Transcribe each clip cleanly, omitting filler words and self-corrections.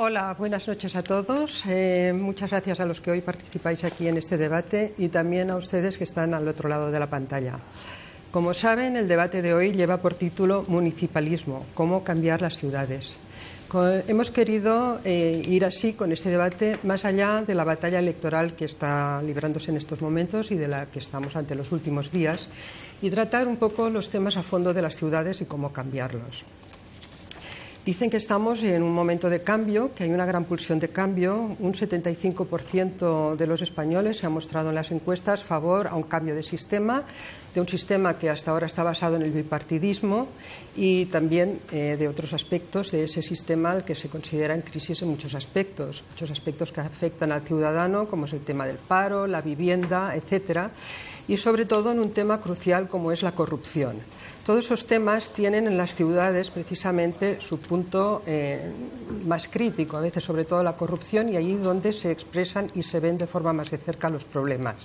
Hola, buenas noches a todos. Muchas gracias a los que hoy participáis aquí en este debate y también a ustedes que están al otro lado de la pantalla. Como saben, el debate de hoy lleva por título Municipalismo, cómo cambiar las ciudades. Hemos querido ir así con este debate más allá de la batalla electoral que está librándose en estos momentos y de la que estamos ante los últimos días y tratar un poco los temas a fondo de las ciudades y cómo cambiarlos. Dicen que estamos en un momento de cambio, que hay una gran pulsión de cambio. Un 75% de los españoles se ha mostrado en las encuestas a favor a un cambio de un sistema que hasta ahora está basado en el bipartidismo y también de otros aspectos de ese sistema al que se considera en crisis en muchos aspectos que afectan al ciudadano, como es el tema del paro, la vivienda, etcétera, y sobre todo en un tema crucial como es la corrupción. Todos esos temas tienen en las ciudades precisamente su punto más crítico, a veces sobre todo la corrupción, y allí donde se expresan y se ven de forma más de cerca los problemas.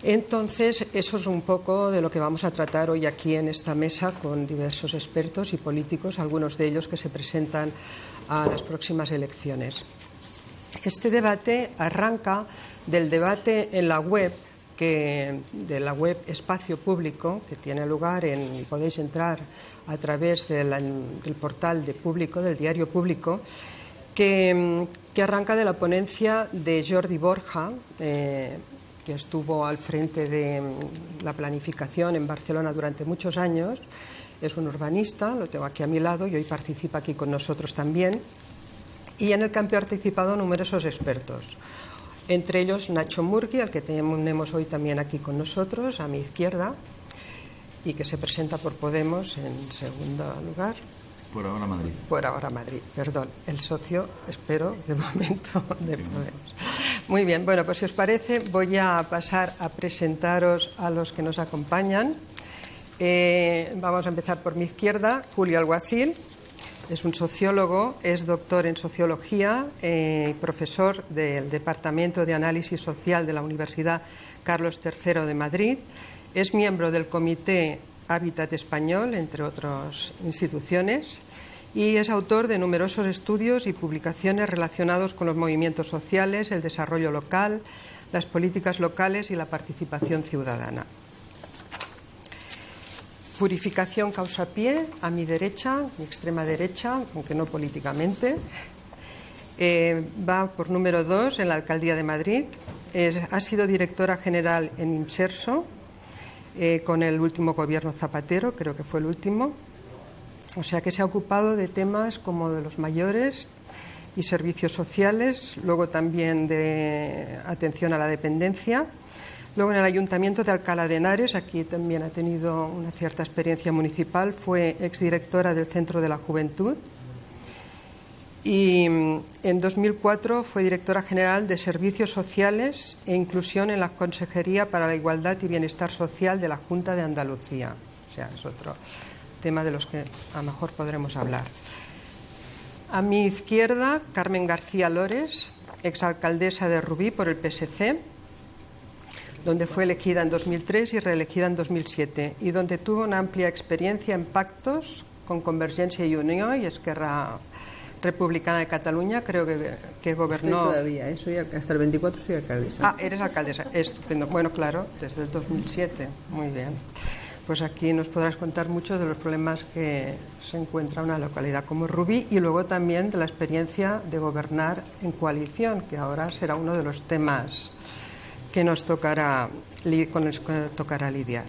Entonces, eso es un poco de lo que vamos a tratar hoy aquí en esta mesa con diversos expertos y políticos, algunos de ellos que se presentan a las próximas elecciones. Este debate arranca del debate en la web, de la web Espacio Público, que tiene lugar podéis entrar a través del portal de Público, del diario Público, que arranca de la ponencia de Jordi Borja, que estuvo al frente de la planificación en Barcelona durante muchos años. Es un urbanista, lo tengo aquí a mi lado y hoy participa aquí con nosotros también, y en el que han participado numerosos expertos. Entre ellos Nacho Murgui, al que tenemos hoy también aquí con nosotros, a mi izquierda, y que se presenta por Podemos en segundo lugar. Por ahora Madrid. Por ahora Madrid, perdón. El socio, espero, de momento, de Podemos. Muy bien, bueno, pues si os parece, voy a pasar a presentaros a los que nos acompañan. Vamos a empezar por mi izquierda, Julio Alguacil. Es un sociólogo, es doctor en sociología, profesor del Departamento de Análisis Social de la Universidad Carlos III de Madrid. Es miembro del Comité Hábitat Español, entre otras instituciones, y es autor de numerosos estudios y publicaciones relacionados con los movimientos sociales, el desarrollo local, las políticas locales y la participación ciudadana. Purificación Causapié, a mi derecha, mi extrema derecha, aunque no políticamente. Va por número 2 en la Alcaldía de Madrid. Ha sido directora general en Imserso, con el último gobierno Zapatero, creo que fue el último. O sea que se ha ocupado de temas como de los mayores y servicios sociales, luego también de atención a la dependencia. Luego en el Ayuntamiento de Alcalá de Henares, aquí también ha tenido una cierta experiencia municipal, fue exdirectora del Centro de la Juventud y en 2004 fue directora general de Servicios Sociales e Inclusión en la Consejería para la Igualdad y Bienestar Social de la Junta de Andalucía. O sea, es otro tema de los que a lo mejor podremos hablar. A mi izquierda, Carmen García Lores, exalcaldesa de Rubí por el PSC, donde fue elegida en 2003 y reelegida en 2007, y donde tuvo una amplia experiencia en pactos con Convergencia y Unión y Esquerra Republicana de Cataluña, creo que gobernó... Estoy todavía, hasta el 24 soy alcaldesa. Ah, eres alcaldesa, estupendo. Bueno, claro, desde el 2007, muy bien. Pues aquí nos podrás contar mucho de los problemas que se encuentra una localidad como Rubí y luego también de la experiencia de gobernar en coalición, que ahora será uno de los temas que nos tocará, con los que tocará lidiar.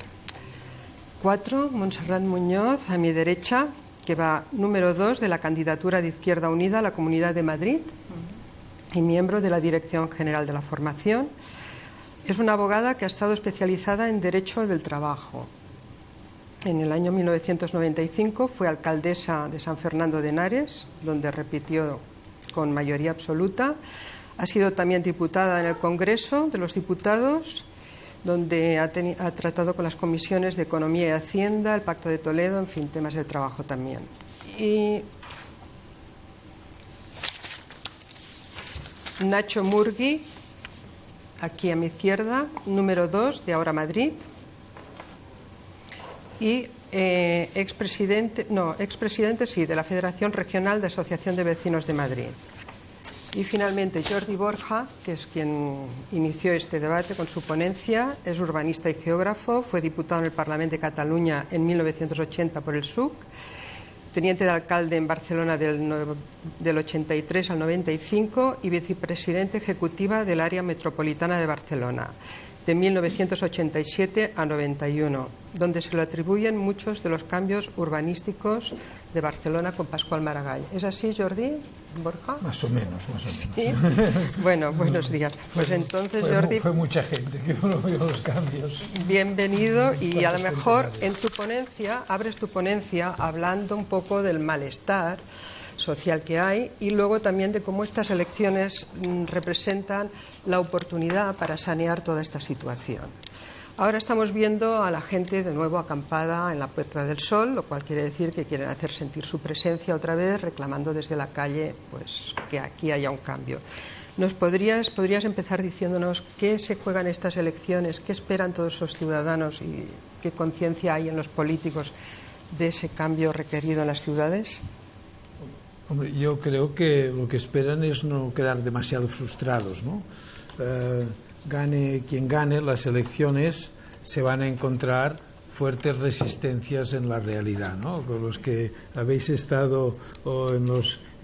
4, Montserrat Muñoz, a mi derecha, que va número 2 de la candidatura de Izquierda Unida a la Comunidad de Madrid y miembro de la Dirección General de la Formación. Es una abogada que ha estado especializada en Derecho del Trabajo. En el año 1995 fue alcaldesa de San Fernando de Henares, donde repitió con mayoría absoluta. Ha sido también diputada en el Congreso de los Diputados, donde ha tratado con las comisiones de Economía y Hacienda, el Pacto de Toledo, en fin, temas de trabajo también. Y Nacho Murgui, aquí a mi izquierda, número 2 de Ahora Madrid, y expresidente sí, de la Federación Regional de Asociación de Vecinos de Madrid. Y finalmente Jordi Borja, que es quien inició este debate con su ponencia, es urbanista y geógrafo, fue diputado en el Parlamento de Cataluña en 1980 por el PSUC, teniente de alcalde en Barcelona del 83 al 95 y vicepresidente ejecutiva del área metropolitana de Barcelona de 1987 a 91, donde se le atribuyen muchos de los cambios urbanísticos de Barcelona con Pascual Maragall. ¿Es así, Jordi Borja? Más o menos. ¿Sí? Bueno, buenos días. Pues entonces, Jordi... Fue mucha gente que no vio los cambios. Bienvenido, y a lo mejor en tu ponencia, abres tu ponencia hablando un poco del malestar social que hay y luego también de cómo estas elecciones representan la oportunidad para sanear toda esta situación. Ahora estamos viendo a la gente de nuevo acampada en la Puerta del Sol, lo cual quiere decir que quieren hacer sentir su presencia otra vez, reclamando desde la calle pues, que aquí haya un cambio. ¿Podrías empezar diciéndonos qué se juegan estas elecciones, qué esperan todos esos ciudadanos y qué conciencia hay en los políticos de ese cambio requerido en las ciudades? Hombre, yo creo que lo que esperan es no quedar demasiado frustrados, ¿no? Gane quien gane las elecciones, se van a encontrar fuertes resistencias en la realidad, ¿no? Con los que habéis estado en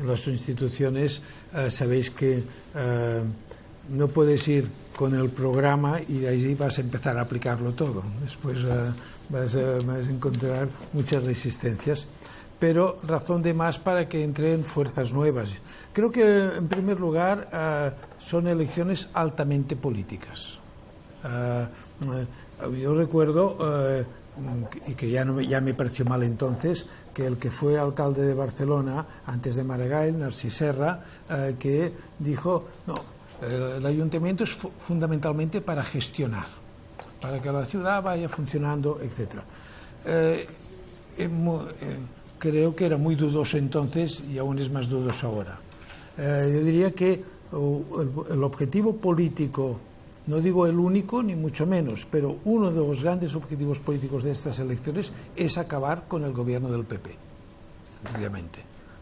las instituciones, sabéis que no puedes ir con el programa y de ahí vas a empezar a aplicarlo todo. Después vas a encontrar muchas resistencias, pero razón de más para que entren fuerzas nuevas. Creo que, en primer lugar, son elecciones altamente políticas. Yo recuerdo, y que ya me pareció mal entonces, que el que fue alcalde de Barcelona antes de Maragall, Narcís Serra, que dijo, no, el ayuntamiento es fundamentalmente para gestionar, para que la ciudad vaya funcionando, etc. Creo que era muy dudoso entonces y aún es más dudoso ahora. Yo diría que el objetivo político, no digo el único ni mucho menos, pero uno de los grandes objetivos políticos de estas elecciones es acabar con el gobierno del PP, sencillamente,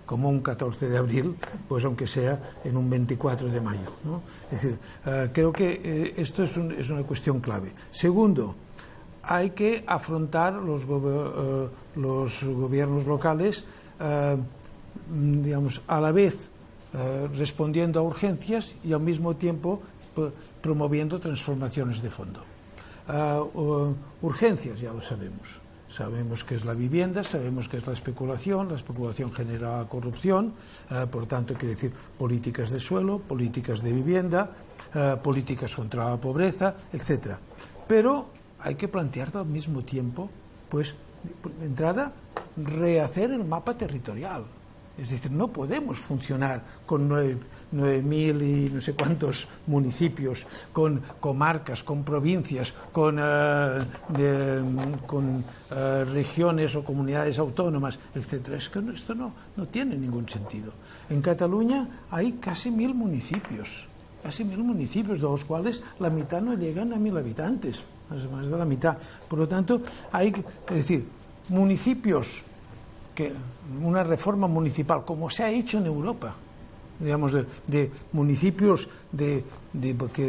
como un 14 de abril, pues aunque sea en un 24 de mayo, ¿no? Es decir, creo que esto es una cuestión clave. Segundo, hay que afrontar los gobiernos locales, digamos, a la vez respondiendo a urgencias y al mismo tiempo promoviendo transformaciones de fondo. Urgencias, ya lo sabemos. Sabemos que es la vivienda, sabemos que es la especulación genera corrupción, por tanto, quiere decir políticas de suelo, políticas de vivienda, políticas contra la pobreza, etc. Pero hay que plantear al mismo tiempo, pues, de entrada, rehacer el mapa territorial. Es decir, no podemos funcionar con 9.000 y no sé cuántos municipios, con comarcas, con provincias, con regiones o comunidades autónomas, etc. Es que esto no tiene ningún sentido. En Cataluña hay casi 1.000 municipios. De los cuales la mitad no llegan a 1.000 habitantes, más de la mitad. Por lo tanto, hay que decir, municipios, que una reforma municipal, como se ha hecho en Europa, digamos, de municipios que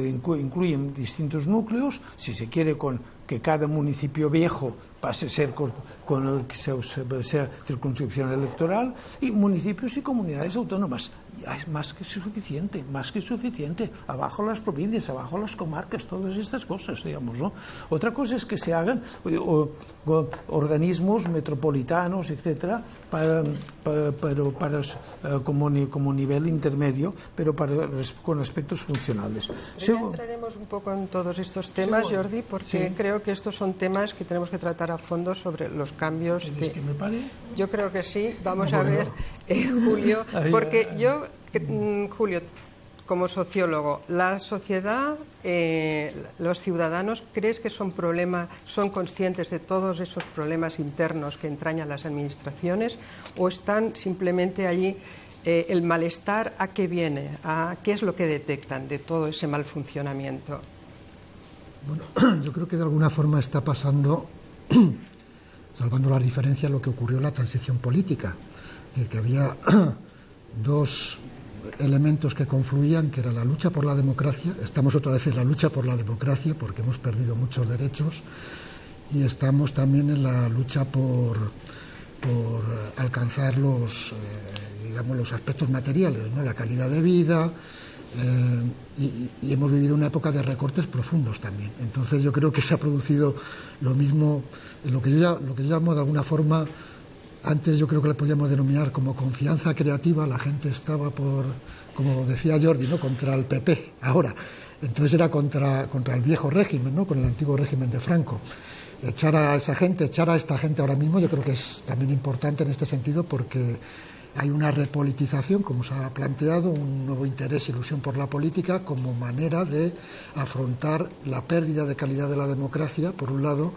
incluyen distintos núcleos, si se quiere que cada municipio viejo pase a ser con sea circunscripción electoral, y municipios y comunidades autónomas. Ya es más que suficiente. Abajo las provincias, abajo las comarcas, todas estas cosas, digamos, ¿no? Otra cosa es que se hagan organismos metropolitanos, etcétera, como nivel intermedio, pero con aspectos funcionales. Ya entraremos un poco en todos estos temas, Jordi, porque creo que estos son temas que tenemos que tratar a fondo sobre los cambios. ¿Que me pare? Yo creo que sí. Vamos a ver, Julio, porque Julio, como sociólogo, la sociedad, los ciudadanos, ¿crees que son conscientes de todos esos problemas internos que entrañan las administraciones, o están simplemente allí? El malestar, ¿a qué viene? ¿Qué es lo que detectan de todo ese mal funcionamiento? Bueno, yo creo que de alguna forma está pasando, salvando las diferencias, lo que ocurrió en la transición política, que había dos elementos que confluían, que era la lucha por la democracia. Estamos otra vez en la lucha por la democracia porque hemos perdido muchos derechos, y estamos también en la lucha por alcanzar los aspectos materiales, ¿no? La calidad de vida, y hemos vivido una época de recortes profundos también. Entonces yo creo que se ha producido lo mismo, lo que yo llamo de alguna forma, antes yo creo que le podíamos denominar como confianza creativa. La gente estaba como decía Jordi, ¿no?, contra el PP ahora. Entonces era contra el viejo régimen, ¿no?, con el antiguo régimen de Franco. Echar a esta gente ahora mismo, yo creo que es también importante en este sentido, porque hay una repolitización, como se ha planteado, un nuevo interés, ilusión por la política como manera de afrontar la pérdida de calidad de la democracia, por un lado,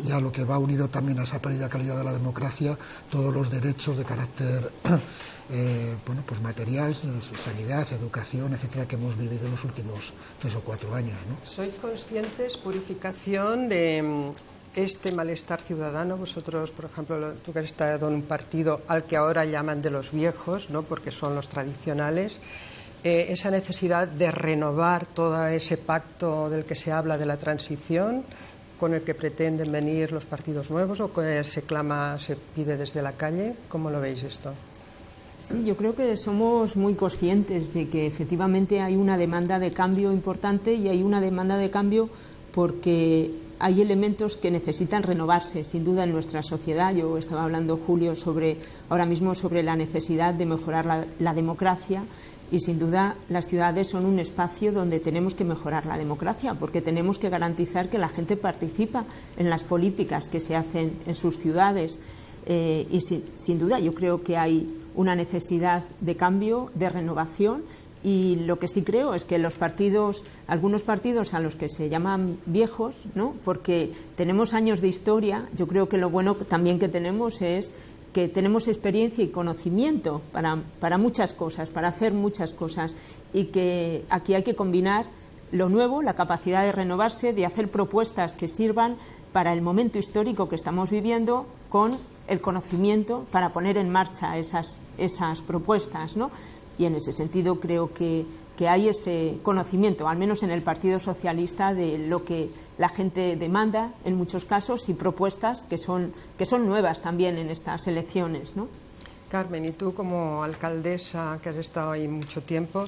y a lo que va unido también a esa pérdida de calidad de la democracia, todos los derechos de carácter pues material, sanidad, educación, etcétera, que hemos vivido en los últimos 3 o 4 años, ¿no? ¿Sois conscientes, Purificación, de este malestar ciudadano? Vosotros, por ejemplo, tú que has estado en un partido al que ahora llaman de los viejos, ¿no?, porque son los tradicionales, esa necesidad de renovar todo ese pacto del que se habla de la transición, con el que pretenden venir los partidos nuevos, o que se pide desde la calle. ¿Cómo lo veis esto? Sí, yo creo que somos muy conscientes de que efectivamente hay una demanda de cambio importante, y hay una demanda de cambio porque hay elementos que necesitan renovarse, sin duda, en nuestra sociedad. Yo estaba hablando, Julio, ahora mismo sobre la necesidad de mejorar la democracia, y sin duda las ciudades son un espacio donde tenemos que mejorar la democracia, porque tenemos que garantizar que la gente participa en las políticas que se hacen en sus ciudades. Y sin duda yo creo que hay una necesidad de cambio, de renovación, y lo que sí creo es que algunos partidos a los que se llaman viejos, ¿no?, porque tenemos años de historia, yo creo que lo bueno también que tenemos es que tenemos experiencia y conocimiento para muchas cosas, para hacer muchas cosas, y que aquí hay que combinar lo nuevo, la capacidad de renovarse, de hacer propuestas que sirvan para el momento histórico que estamos viviendo, con el conocimiento para poner en marcha esas propuestas, ¿no? Y en ese sentido creo que hay ese conocimiento, al menos en el Partido Socialista, de lo que la gente demanda en muchos casos, y propuestas que son nuevas también en estas elecciones, ¿no? Carmen, y tú como alcaldesa, que has estado ahí mucho tiempo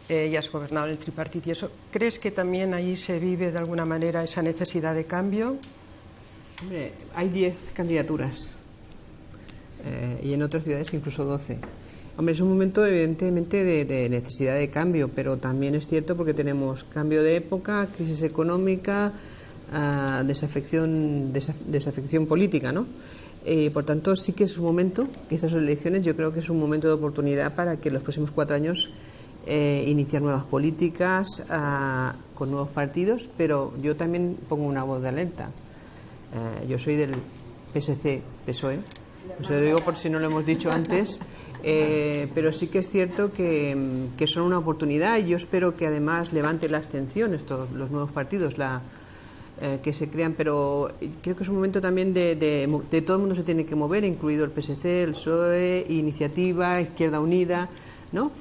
y has gobernado en el tripartito y eso, ¿crees que también ahí se vive de alguna manera esa necesidad de cambio? Hombre, hay 10 candidaturas y en otras ciudades incluso 12. Hombre, es un momento evidentemente de necesidad de cambio, pero también es cierto porque tenemos cambio de época, crisis económica, desafección política, ¿no? Por tanto, sí que es un momento, que estas elecciones yo creo que es un momento de oportunidad para que en los próximos 4 años iniciar nuevas políticas con nuevos partidos, pero yo también pongo una voz de alerta. Yo soy del PSC-PSOE, os lo digo por si no lo hemos dicho antes, pero sí que es cierto que son una oportunidad, y yo espero que además levante la abstención los nuevos partidos que se crean, pero creo que es un momento también de todo el mundo se tiene que mover, incluido el PSC, el PSOE, Iniciativa, Izquierda Unida, ¿no?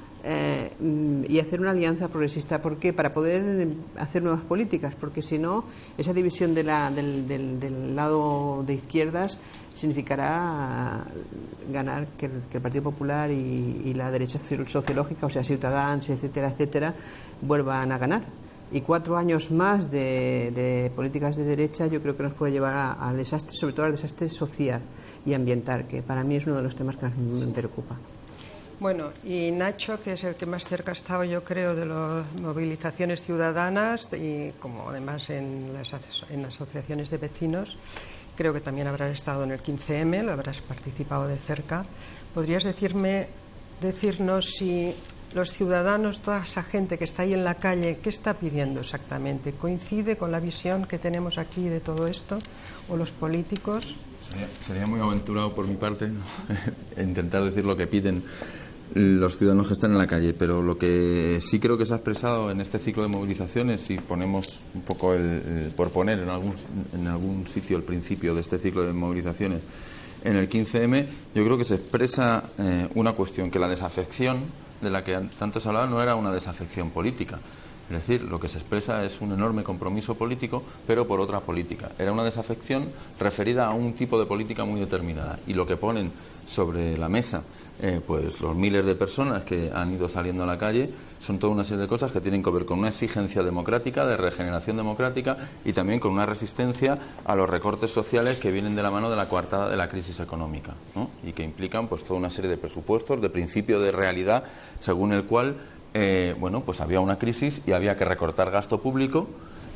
Y hacer una alianza progresista. ¿Por qué? Para poder hacer nuevas políticas, porque si no, esa división del lado de izquierdas significará ganar que el Partido Popular y la derecha sociológica, o sea, Ciudadanos, etcétera, etcétera, vuelvan a ganar. Y 4 años más de políticas de derecha yo creo que nos puede llevar al desastre, sobre todo al desastre social y ambiental, que para mí es uno de los temas que más me preocupa. Bueno, y Nacho, que es el que más cerca ha estado, yo creo, de las movilizaciones ciudadanas, y como además en las asociaciones de vecinos, creo que también habrás estado en el 15M, lo habrás participado de cerca. ¿Podrías decirnos si los ciudadanos, toda esa gente que está ahí en la calle, qué está pidiendo exactamente? ¿Coincide con la visión que tenemos aquí de todo esto? ¿O los políticos? Sería muy aventurado por mi parte, ¿no? Intentar decir lo que piden los ciudadanos que están en la calle, pero lo que sí creo que se ha expresado en este ciclo de movilizaciones, si ponemos un poco por poner en algún sitio el principio de este ciclo de movilizaciones, en el 15M, yo creo que se expresa una cuestión, que la desafección de la que tanto se hablaba no era una desafección política. Es decir, lo que se expresa es un enorme compromiso político, pero por otra política. Era una desafección referida a un tipo de política muy determinada. Y lo que ponen sobre la mesa pues los miles de personas que han ido saliendo a la calle son toda una serie de cosas que tienen que ver con una exigencia democrática, de regeneración democrática, y también con una resistencia a los recortes sociales que vienen de la mano de la coartada de la crisis económica, ¿no? Y que implican pues toda una serie de presupuestos, de principio de realidad, según el cual pues había una crisis y había que recortar gasto público,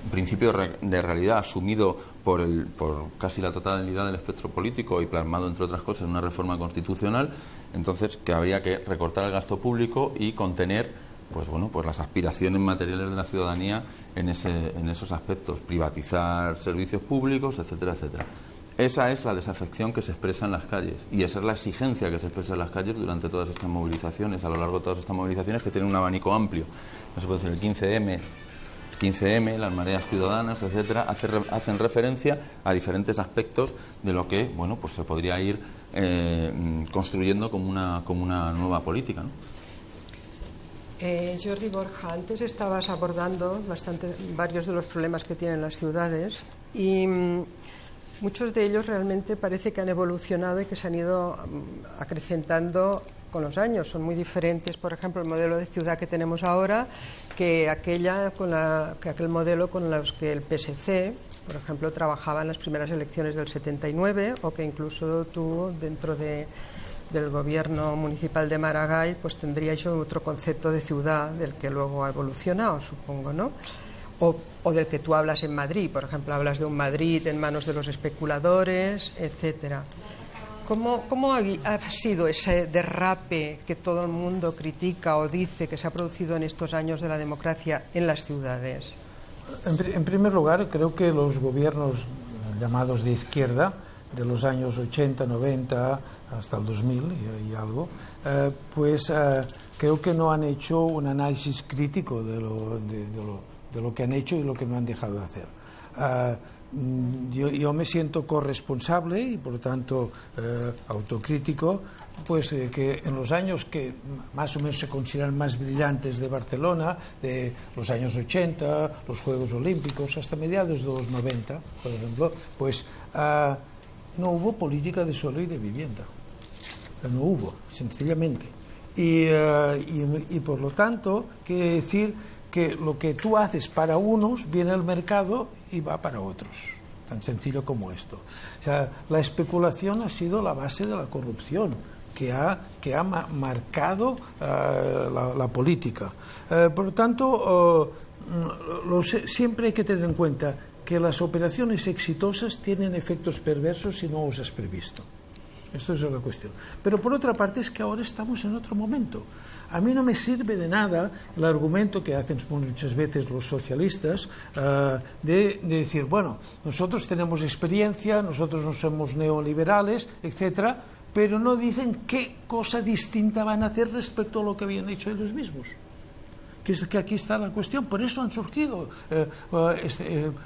un principio de realidad asumido por casi la totalidad del espectro político y plasmado, entre otras cosas, en una reforma constitucional. Entonces, que habría que recortar el gasto público y contener pues las aspiraciones materiales de la ciudadanía en esos aspectos, privatizar servicios públicos, etcétera, etcétera. Esa es la desafección que se expresa en las calles, y esa es la exigencia que se expresa en las calles durante todas estas movilizaciones, a lo largo de todas estas movilizaciones, que tienen un abanico amplio. No se puede decir el 15M, las mareas ciudadanas, etcétera, hacen referencia a diferentes aspectos de lo que pues se podría ir construyendo como una nueva política, ¿no? Jordi Borja, antes estabas abordando varios de los problemas que tienen las ciudades, y muchos de ellos realmente parece que han evolucionado y que se han ido acrecentando con los años. Son muy diferentes, por ejemplo, el modelo de ciudad que tenemos ahora que aquel modelo con los que el PSC, por ejemplo, trabajaba en las primeras elecciones del 79, o que incluso tú, dentro del gobierno municipal de Maragall, pues tendríais otro concepto de ciudad del que luego ha evolucionado, supongo, ¿no? O del que tú hablas en Madrid, por ejemplo, hablas de un Madrid en manos de los especuladores, etcétera. ¿Cómo ha sido ese derrape que todo el mundo critica o dice que se ha producido en estos años de la democracia en las ciudades? En primer lugar, creo que los gobiernos llamados de izquierda, de los años 80, 90 hasta el 2000 y algo, creo que no han hecho un análisis crítico de lo que han hecho y lo que no han dejado de hacer. Yo me siento corresponsable y por lo tanto autocrítico, que en los años que más o menos se consideran más brillantes de Barcelona, de los años 80, los Juegos Olímpicos, hasta mediados de los 90, por ejemplo, no hubo política de suelo y de vivienda. No hubo, sencillamente. Y por lo tanto, quiere decir que lo que tú haces para unos viene al mercado y va para otros. Tan sencillo como esto. O sea, la especulación ha sido la base de la corrupción que ha marcado la política. Por lo tanto, siempre hay que tener en cuenta que las operaciones exitosas tienen efectos perversos si no los has previsto. Esto es la cuestión. Pero por otra parte es que ahora estamos en otro momento. A mí no me sirve de nada el argumento que hacen muchas veces los socialistas de decir, bueno, nosotros tenemos experiencia, nosotros no somos neoliberales, etcétera, pero no dicen qué cosa distinta van a hacer respecto a lo que habían hecho ellos mismos. Que aquí está la cuestión, por eso han surgido,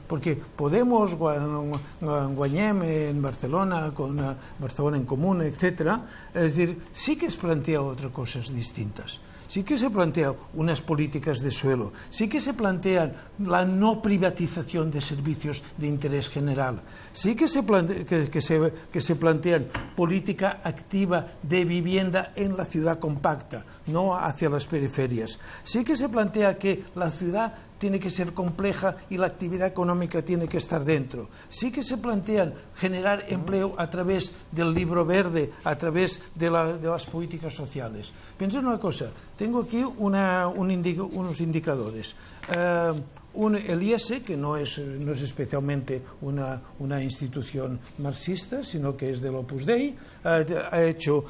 porque Podemos, Guanyem en Barcelona, con Barcelona en Común, etcétera, es decir, sí que se plantea otras cosas distintas. Sí que se plantean unas políticas de suelo, sí que se plantean la no privatización de servicios de interés general, sí que se plantean política activa de vivienda en la ciudad compacta, no hacia las periferias. Sí que se plantea que la ciudad tiene que ser compleja y la actividad económica tiene que estar dentro. Sí que se plantean generar empleo a través del libro verde, a través de las políticas sociales. Piensa una cosa, tengo aquí unos indicadores. El IES, que no es especialmente una institución marxista, sino que es del Opus Dei, ha hecho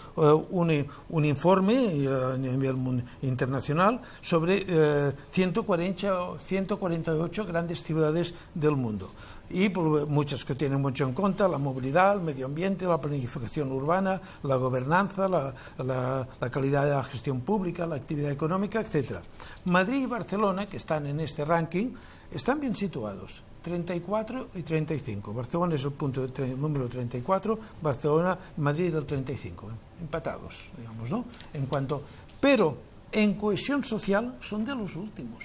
un informe a nivel internacional sobre 148 grandes ciudades del mundo. Y muchas que tienen mucho en cuenta la movilidad, el medio ambiente, la planificación urbana, la gobernanza, la calidad de la gestión pública, la actividad económica, etc. Madrid y Barcelona, que están en este ranking, están bien situados, 34 y 35. Barcelona es el número 34, Madrid el 35, empatados, digamos, ¿no? Pero en cohesión social son de los últimos.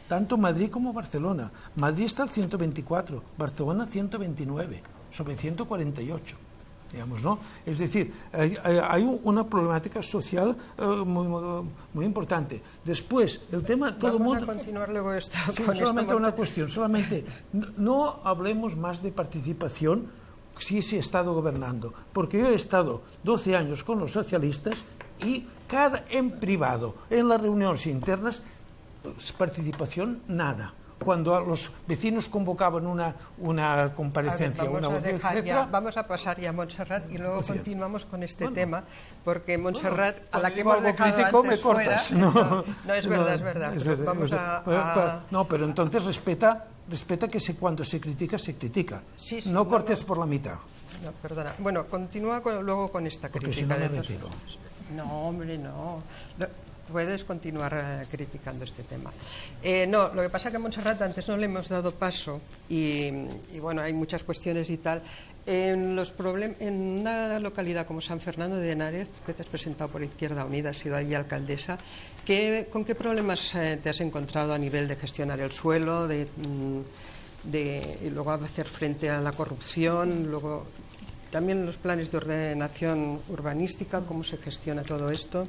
Tanto Madrid como Barcelona. Madrid está al 124, Barcelona 129, sobre 148. Digamos, ¿no? Es decir, hay una problemática social muy importante. Después, el tema... todo Vamos mundo, a continuar luego esto. Sí, con solamente esto, una cuestión, solamente no hablemos más de participación si se ha estado gobernando, porque yo he estado 12 años con los socialistas y en privado, en las reuniones internas, participación nada. Cuando a los vecinos convocaban una comparecencia, vamos a pasar ya a Montserrat y luego continuamos con este tema, porque Montserrat, a la que hemos dejado crítico, antes me cortas. fuera, no, es verdad. No, pero entonces respeta que cuando se critica, se critica. Sí, no cortes por la mitad. No, perdona. Bueno, continúa luego con esta porque crítica. Si no, me retiro. No, hombre, no. Puedes continuar criticando este tema. No, lo que pasa es que a Montserrat antes no le hemos dado paso y bueno, hay muchas cuestiones y tal. En una localidad como San Fernando de Henares, que te has presentado por Izquierda Unida, has sido allí alcaldesa, ¿con qué problemas te has encontrado a nivel de gestionar el suelo, y luego hacer frente a la corrupción, luego también los planes de ordenación urbanística, cómo se gestiona todo esto?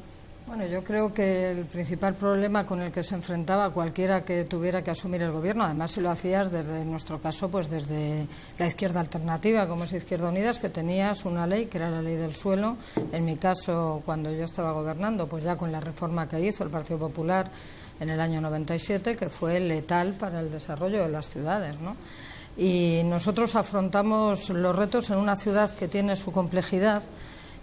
Bueno, yo creo que el principal problema con el que se enfrentaba cualquiera que tuviera que asumir el gobierno, además si lo hacías desde, en nuestro caso, pues desde la izquierda alternativa, como es Izquierda Unida, es que tenías una ley, que era la ley del suelo. En mi caso, cuando yo estaba gobernando, pues ya con la reforma que hizo el Partido Popular en el año 97, que fue letal para el desarrollo de las ciudades, ¿no? Y nosotros afrontamos los retos en una ciudad que tiene su complejidad,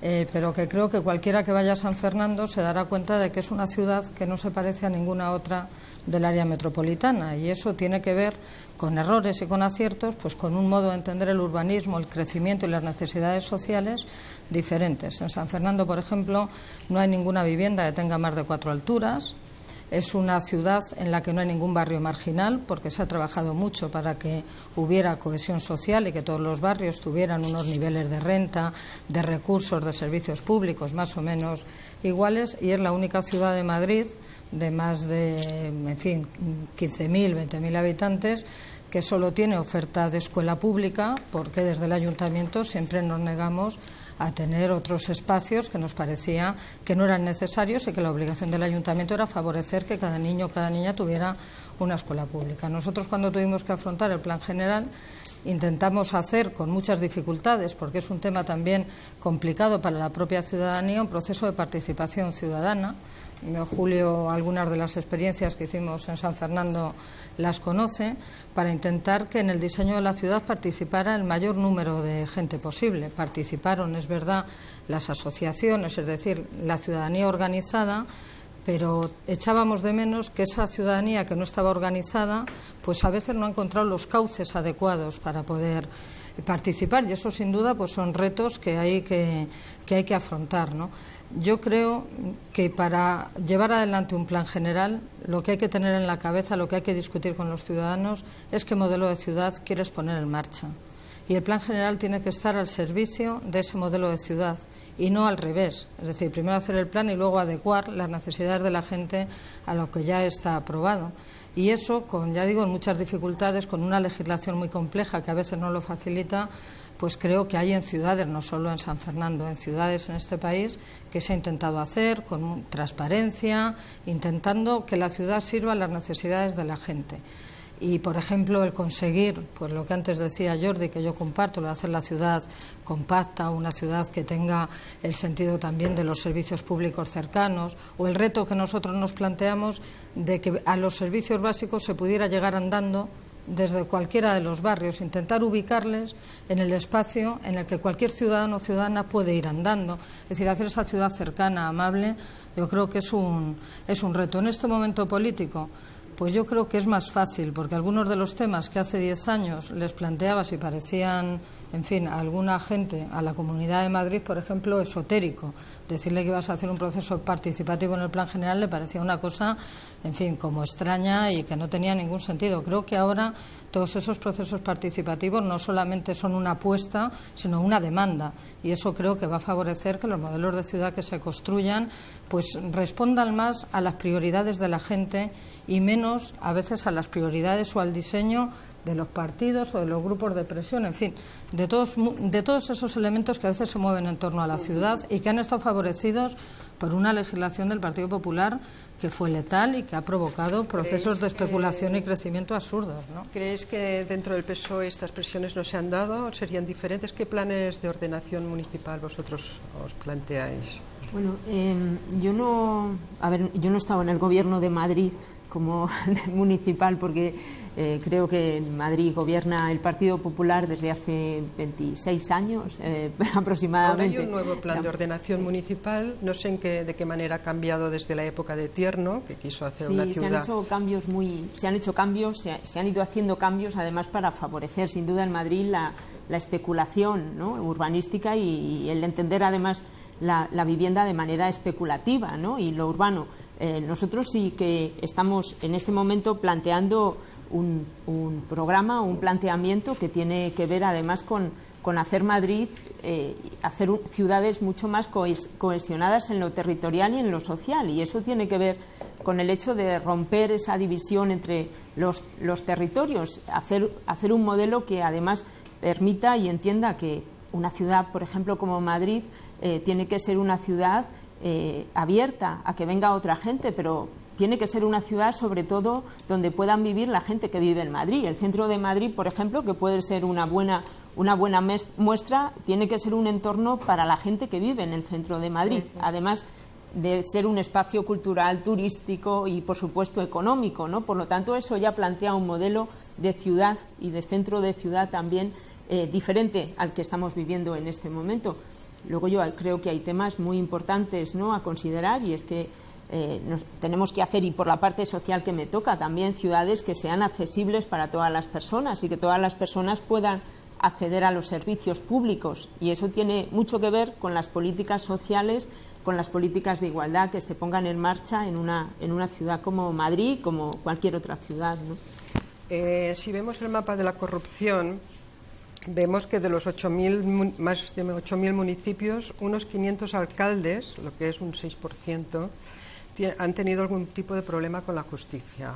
pero que creo que cualquiera que vaya a San Fernando se dará cuenta de que es una ciudad que no se parece a ninguna otra del área metropolitana, y eso tiene que ver con errores y con aciertos, pues con un modo de entender el urbanismo, el crecimiento y las necesidades sociales diferentes. En San Fernando, por ejemplo, no hay ninguna vivienda que tenga más de 4 alturas. Es una ciudad en la que no hay ningún barrio marginal, porque se ha trabajado mucho para que hubiera cohesión social y que todos los barrios tuvieran unos niveles de renta, de recursos, de servicios públicos más o menos iguales, y es la única ciudad de Madrid de más de, 15.000, 20.000 habitantes, que solo tiene oferta de escuela pública, porque desde el ayuntamiento siempre nos negamos a tener otros espacios que nos parecía que no eran necesarios y que la obligación del ayuntamiento era favorecer que cada niño o cada niña tuviera una escuela pública. Nosotros, cuando tuvimos que afrontar el plan general, intentamos hacer, con muchas dificultades, porque es un tema también complicado para la propia ciudadanía, un proceso de participación ciudadana. Julio, algunas de las experiencias que hicimos en San Fernando las conoce, para intentar que en el diseño de la ciudad participara el mayor número de gente posible. Participaron, es verdad, las asociaciones, es decir, la ciudadanía organizada, pero echábamos de menos que esa ciudadanía que no estaba organizada, pues a veces no ha encontrado los cauces adecuados para poder participar, y eso sin duda pues son retos que hay que afrontar, ¿no? Yo creo que para llevar adelante un plan general, lo que hay que tener en la cabeza, lo que hay que discutir con los ciudadanos, es qué modelo de ciudad quieres poner en marcha. Y el plan general tiene que estar al servicio de ese modelo de ciudad y no al revés. Es decir, primero hacer el plan y luego adecuar las necesidades de la gente a lo que ya está aprobado. Y eso, ya digo, en muchas dificultades, con una legislación muy compleja que a veces no lo facilita, pues creo que hay en ciudades, no solo en San Fernando, en ciudades en este país, que se ha intentado hacer con transparencia, intentando que la ciudad sirva a las necesidades de la gente. Y, por ejemplo, el conseguir, pues lo que antes decía Jordi, que yo comparto, lo de hacer la ciudad compacta, una ciudad que tenga el sentido también de los servicios públicos cercanos, o el reto que nosotros nos planteamos de que a los servicios básicos se pudiera llegar andando desde cualquiera de los barrios, intentar ubicarles en el espacio en el que cualquier ciudadano o ciudadana puede ir andando. Es decir, hacer esa ciudad cercana, amable, yo creo que es un reto. En este momento político, pues yo creo que es más fácil, porque algunos de los temas que hace 10 años les planteabas y parecían, en fin, a alguna gente, a la Comunidad de Madrid, por ejemplo, esotérico. Decirle que ibas a hacer un proceso participativo en el plan general le parecía una cosa, en fin, como extraña y que no tenía ningún sentido. Creo que ahora todos esos procesos participativos no solamente son una apuesta, sino una demanda. Y eso creo que va a favorecer que los modelos de ciudad que se construyan pues respondan más a las prioridades de la gente y menos a veces a las prioridades o al diseño de los partidos o de los grupos de presión, en fin, de todos esos elementos que a veces se mueven en torno a la ciudad y que han estado favorecidos por una legislación del Partido Popular que fue letal y que ha provocado procesos de especulación y crecimiento absurdos, ¿no? ¿Creéis que dentro del PSOE estas presiones no se han dado? ¿Serían diferentes? ¿Qué planes de ordenación municipal vosotros os planteáis? Bueno, yo no he estado en el Gobierno de Madrid como municipal porque creo que en Madrid gobierna el Partido Popular desde hace 26 años aproximadamente. Ahora hay un nuevo plan de ordenación municipal, no sé de qué manera ha cambiado desde la época de Tierno, que quiso hacer una ciudad. Se han ido haciendo cambios además para favorecer sin duda en Madrid la especulación, ¿no?, urbanística y el entender además la vivienda de manera especulativa, ¿no?, y lo urbano. Nosotros sí que estamos en este momento planteando un programa, un planteamiento que tiene que ver además con hacer Madrid, hacer ciudades mucho más cohesionadas en lo territorial y en lo social, y eso tiene que ver con el hecho de romper esa división entre los territorios, hacer un modelo que además permita y entienda que una ciudad, por ejemplo, como Madrid, tiene que ser una ciudad abierta a que venga otra gente, pero tiene que ser una ciudad sobre todo donde puedan vivir la gente que vive en Madrid. El centro de Madrid, por ejemplo, que puede ser una buena muestra, tiene que ser un entorno para la gente que vive en el centro de Madrid, además de ser un espacio cultural, turístico y, por supuesto, económico, ¿no? Por lo tanto, eso ya plantea un modelo de ciudad y de centro de ciudad también diferente al que estamos viviendo en este momento. Luego yo creo que hay temas muy importantes, ¿no?, a considerar, y es que tenemos que hacer, y por la parte social que me toca, también ciudades que sean accesibles para todas las personas y que todas las personas puedan acceder a los servicios públicos, y eso tiene mucho que ver con las políticas sociales, con las políticas de igualdad que se pongan en marcha en una ciudad como Madrid, como cualquier otra ciudad, ¿no? Si vemos el mapa de la corrupción, vemos que de los más de 8.000 municipios, unos 500 alcaldes, lo que es un 6%, han tenido algún tipo de problema con la justicia.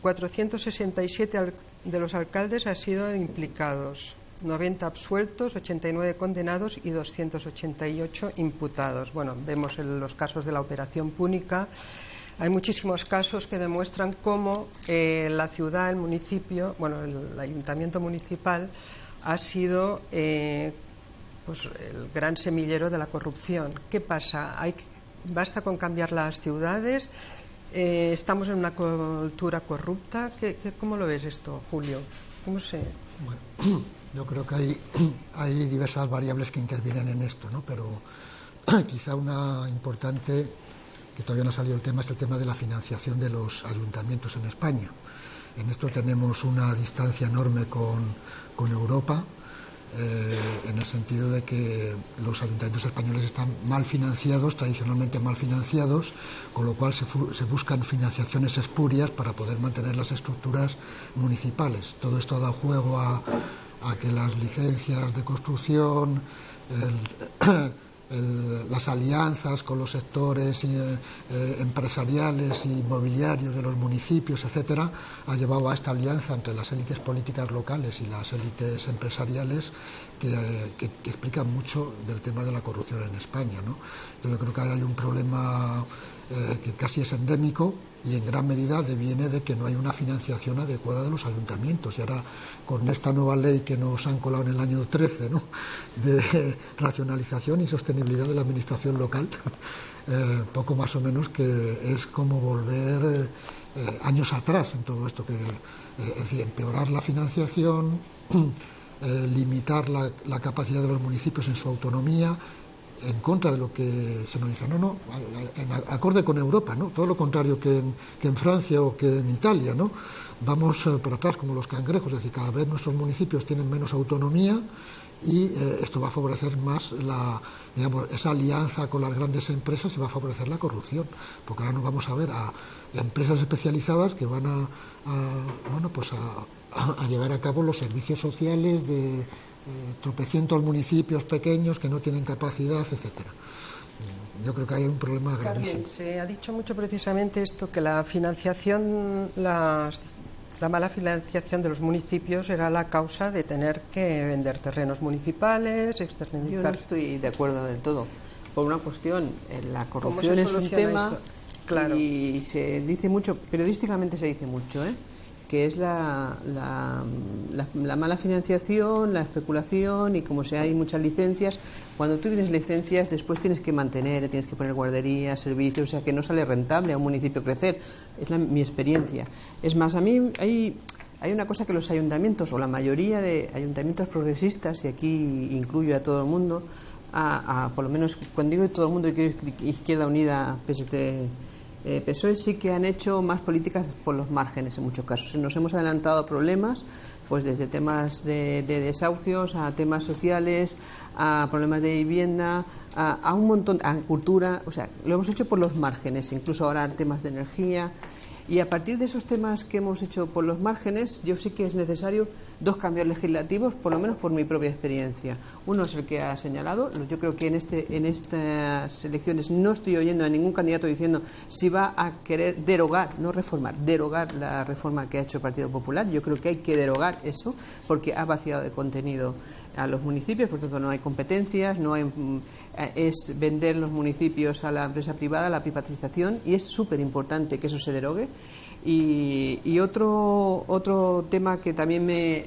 467 de los alcaldes han sido implicados, 90 absueltos, 89 condenados y 288 imputados. Bueno, vemos los casos de la Operación Púnica. Hay muchísimos casos que demuestran cómo la ciudad, el municipio, bueno, el ayuntamiento municipal ha sido pues el gran semillero de la corrupción. ¿Qué pasa? ¿Basta con cambiar las ciudades? ¿Estamos en una cultura corrupta? ¿Cómo lo ves esto, Julio? ¿Cómo se...? Bueno, yo creo que hay diversas variables que intervienen en esto, ¿no? Pero quizá una importante, que todavía no ha salido el tema, es el tema de la financiación de los ayuntamientos en España. En esto tenemos una distancia enorme con Europa, en el sentido de que los ayuntamientos españoles están mal financiados, tradicionalmente mal financiados, con lo cual se buscan financiaciones espurias para poder mantener las estructuras municipales. Todo esto ha dado juego a que las licencias de construcción, las alianzas con los sectores empresariales y inmobiliarios de los municipios, etcétera, ha llevado a esta alianza entre las élites políticas locales y las élites empresariales que explican mucho del tema de la corrupción en España, ¿no? Entonces yo creo que hay un problema que casi es endémico y en gran medida deviene de que no hay una financiación adecuada de los ayuntamientos. Y ahora, con esta nueva ley que nos han colado en el año 13, ¿no?, de racionalización y sostenibilidad de la administración local, poco más o menos que es como volver años atrás en todo esto, es decir, empeorar la financiación, limitar la capacidad de los municipios en su autonomía, en contra de lo que se nos dice, no, en acorde con Europa, ¿no? Todo lo contrario que en Francia o que en Italia, ¿no? Vamos para atrás como los cangrejos, es decir, cada vez nuestros municipios tienen menos autonomía y esto va a favorecer más esa alianza con las grandes empresas y va a favorecer la corrupción, porque ahora nos vamos a ver a empresas especializadas que van a llevar a cabo los servicios sociales de tropecientos municipios pequeños que no tienen capacidad, etcétera. Yo creo que hay un problema gravísimo. Carmen, se ha dicho mucho precisamente esto, que la financiación, la mala financiación de los municipios era la causa de tener que vender terrenos municipales, externalizar. Yo no estoy de acuerdo del todo. Por una cuestión, la corrupción es un tema, claro, y se dice mucho, periodísticamente se dice mucho, que es la mala financiación, la especulación, y como hay muchas licencias, cuando tú tienes licencias después tienes que mantener, tienes que poner guarderías, servicios, o sea que no sale rentable a un municipio crecer, es mi experiencia. Es más, a mí hay una cosa que los ayuntamientos, o la mayoría de ayuntamientos progresistas, y aquí incluyo a todo el mundo, por lo menos cuando digo todo el mundo, quiero Izquierda Unida, PSC, PSOE, sí que han hecho más políticas por los márgenes en muchos casos. Nos hemos adelantado a problemas, pues desde temas de desahucios a temas sociales, a problemas de vivienda, a un montón, a cultura, o sea, lo hemos hecho por los márgenes, incluso ahora temas de energía. Y a partir de esos temas que hemos hecho por los márgenes, yo sí que es necesario 2 cambios legislativos, por lo menos por mi propia experiencia. Uno es el que ha señalado. Yo creo que en estas elecciones no estoy oyendo a ningún candidato diciendo si va a querer derogar, no reformar, derogar la reforma que ha hecho el Partido Popular. Yo creo que hay que derogar eso, porque ha vaciado de contenido a los municipios, por tanto no hay competencias, es vender los municipios a la empresa privada, la privatización, y es súper importante que eso se derogue. Y otro tema que también me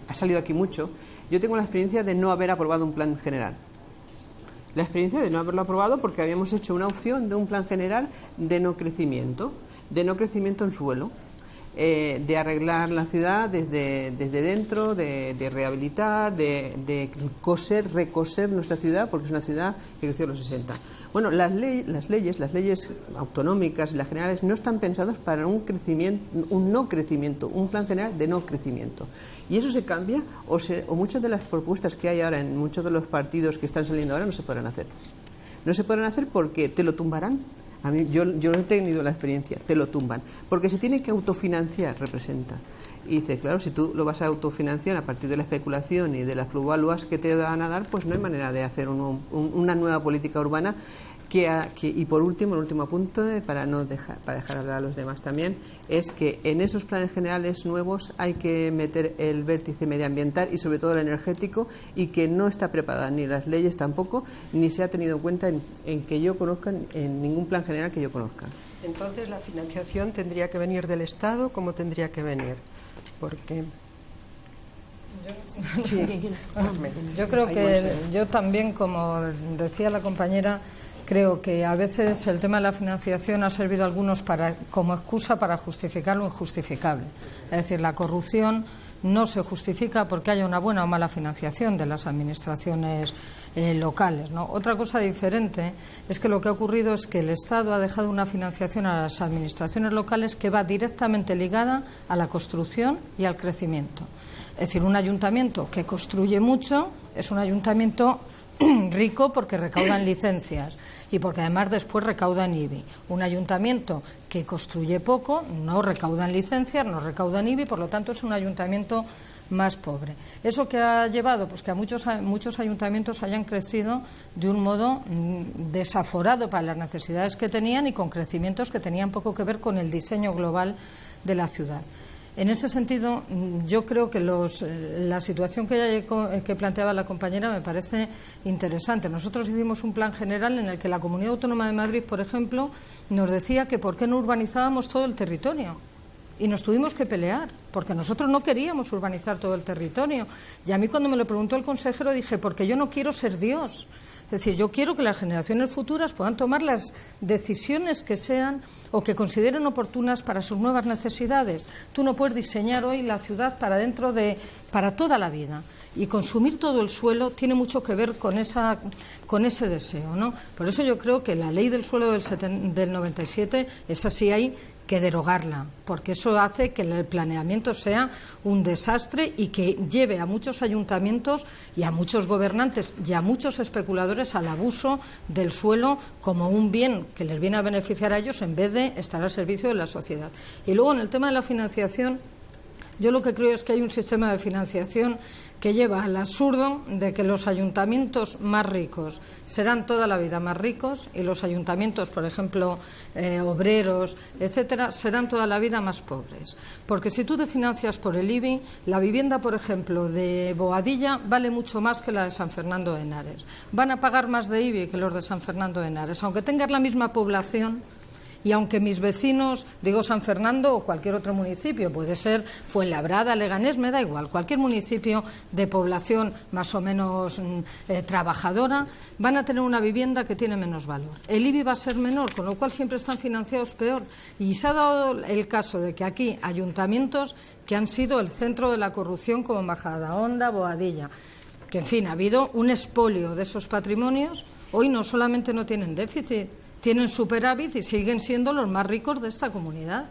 ha salido aquí mucho, yo tengo la experiencia de no haber aprobado un plan general. La experiencia de no haberlo aprobado porque habíamos hecho una opción de un plan general de no crecimiento en suelo. De arreglar la ciudad desde dentro, de rehabilitar, de recoser nuestra ciudad, porque es una ciudad que creció en los 60. Bueno, las leyes autonómicas y las generales no están pensadas para un no crecimiento, un plan general de no crecimiento. Y eso se cambia, o muchas de las propuestas que hay ahora en muchos de los partidos que están saliendo ahora no se podrán hacer. No se podrán hacer porque te lo tumbarán. A mí, yo no he tenido la experiencia, te lo tumban, porque se tiene que autofinanciar, representa. Y dice, claro, si tú lo vas a autofinanciar a partir de la especulación y de las plusvaluas que te van a dar, pues no hay manera de hacer una nueva política urbana. Y por último, el último punto, para dejar hablar a los demás también, es que en esos planes generales nuevos hay que meter el vértice medioambiental y sobre todo el energético, y que no está preparada ni las leyes tampoco, ni se ha tenido en cuenta en que yo conozca, en ningún plan general que yo conozca. Entonces, ¿la financiación tendría que venir del Estado? ¿Cómo tendría que venir? Porque... Yo creo que yo también, como decía la compañera, creo que a veces el tema de la financiación ha servido a algunos como excusa para justificar lo injustificable. Es decir, la corrupción no se justifica porque haya una buena o mala financiación de las administraciones locales, ¿no? Otra cosa diferente es que lo que ha ocurrido es que el Estado ha dejado una financiación a las administraciones locales que va directamente ligada a la construcción y al crecimiento. Es decir, un ayuntamiento que construye mucho es un ayuntamiento rico porque recaudan licencias y porque además después recaudan IBI. Un ayuntamiento que construye poco no recaudan licencias, no recaudan IBI, por lo tanto es un ayuntamiento más pobre. ¿Eso que ha llevado? Pues que a muchos ayuntamientos hayan crecido de un modo desaforado para las necesidades que tenían y con crecimientos que tenían poco que ver con el diseño global de la ciudad. En ese sentido, yo creo que la situación que planteaba la compañera me parece interesante. Nosotros hicimos un plan general en el que la Comunidad Autónoma de Madrid, por ejemplo, nos decía que por qué no urbanizábamos todo el territorio. Y nos tuvimos que pelear, porque nosotros no queríamos urbanizar todo el territorio. Y a mí, cuando me lo preguntó el consejero, dije, porque yo no quiero ser Dios. Es decir, yo quiero que las generaciones futuras puedan tomar las decisiones que sean o que consideren oportunas para sus nuevas necesidades. Tú no puedes diseñar hoy la ciudad para toda la vida. Y consumir todo el suelo tiene mucho que ver con ese deseo, ¿no? Por eso yo creo que la ley del suelo del 97, esa sí hay que derogarla, porque eso hace que el planeamiento sea un desastre y que lleve a muchos ayuntamientos y a muchos gobernantes y a muchos especuladores al abuso del suelo como un bien que les viene a beneficiar a ellos en vez de estar al servicio de la sociedad. Y luego, en el tema de la financiación, yo lo que creo es que hay un sistema de financiación que lleva al absurdo de que los ayuntamientos más ricos serán toda la vida más ricos y los ayuntamientos, por ejemplo, obreros, etcétera, serán toda la vida más pobres. Porque si tú te financias por el IBI, la vivienda, por ejemplo, de Boadilla vale mucho más que la de San Fernando de Henares. Van a pagar más de IBI que los de San Fernando de Henares, aunque tengas la misma población. Y aunque mis vecinos, digo San Fernando o cualquier otro municipio, puede ser Fuenlabrada, Leganés, me da igual, cualquier municipio de población más o menos trabajadora, van a tener una vivienda que tiene menos valor. El IBI va a ser menor, con lo cual siempre están financiados peor. Y se ha dado el caso de que aquí ayuntamientos que han sido el centro de la corrupción, como Majadahonda, Boadilla, que en fin, ha habido un expolio de esos patrimonios, hoy no solamente no tienen déficit, tienen superávit y siguen siendo los más ricos de esta comunidad.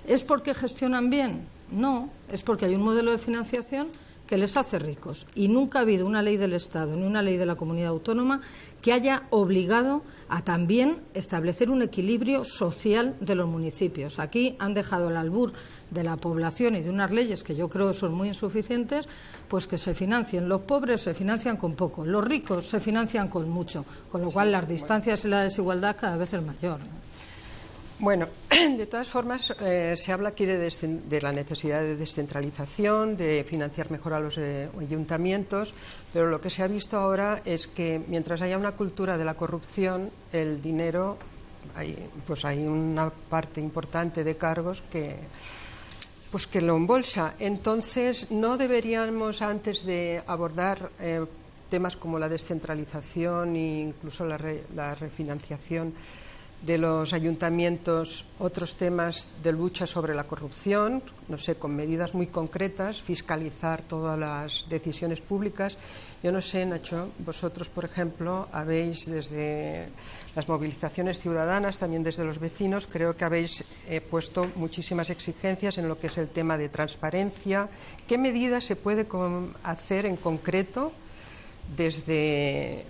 ¿Es porque gestionan bien? No, es porque hay un modelo de financiación que les hace ricos. Y nunca ha habido una ley del Estado ni una ley de la comunidad autónoma que haya obligado a también establecer un equilibrio social de los municipios. Aquí han dejado al albur de la población y de unas leyes que yo creo son muy insuficientes, pues que se financien. Los pobres se financian con poco, los ricos se financian con mucho, con lo cual las distancias y la desigualdad cada vez es mayor, ¿no? Bueno, de todas formas, se habla aquí de la necesidad de descentralización, de financiar mejor a los ayuntamientos, pero lo que se ha visto ahora es que mientras haya una cultura de la corrupción, el dinero, hay una parte importante de cargos que lo embolsa. Entonces, no deberíamos, antes de abordar temas como la descentralización e incluso la refinanciación de los ayuntamientos, otros temas de lucha sobre la corrupción, no sé, con medidas muy concretas, fiscalizar todas las decisiones públicas. Yo no sé, Nacho, vosotros, por ejemplo, habéis desde las movilizaciones ciudadanas, también desde los vecinos, creo que habéis puesto muchísimas exigencias en lo que es el tema de transparencia. ¿Qué medidas se puede hacer en concreto desde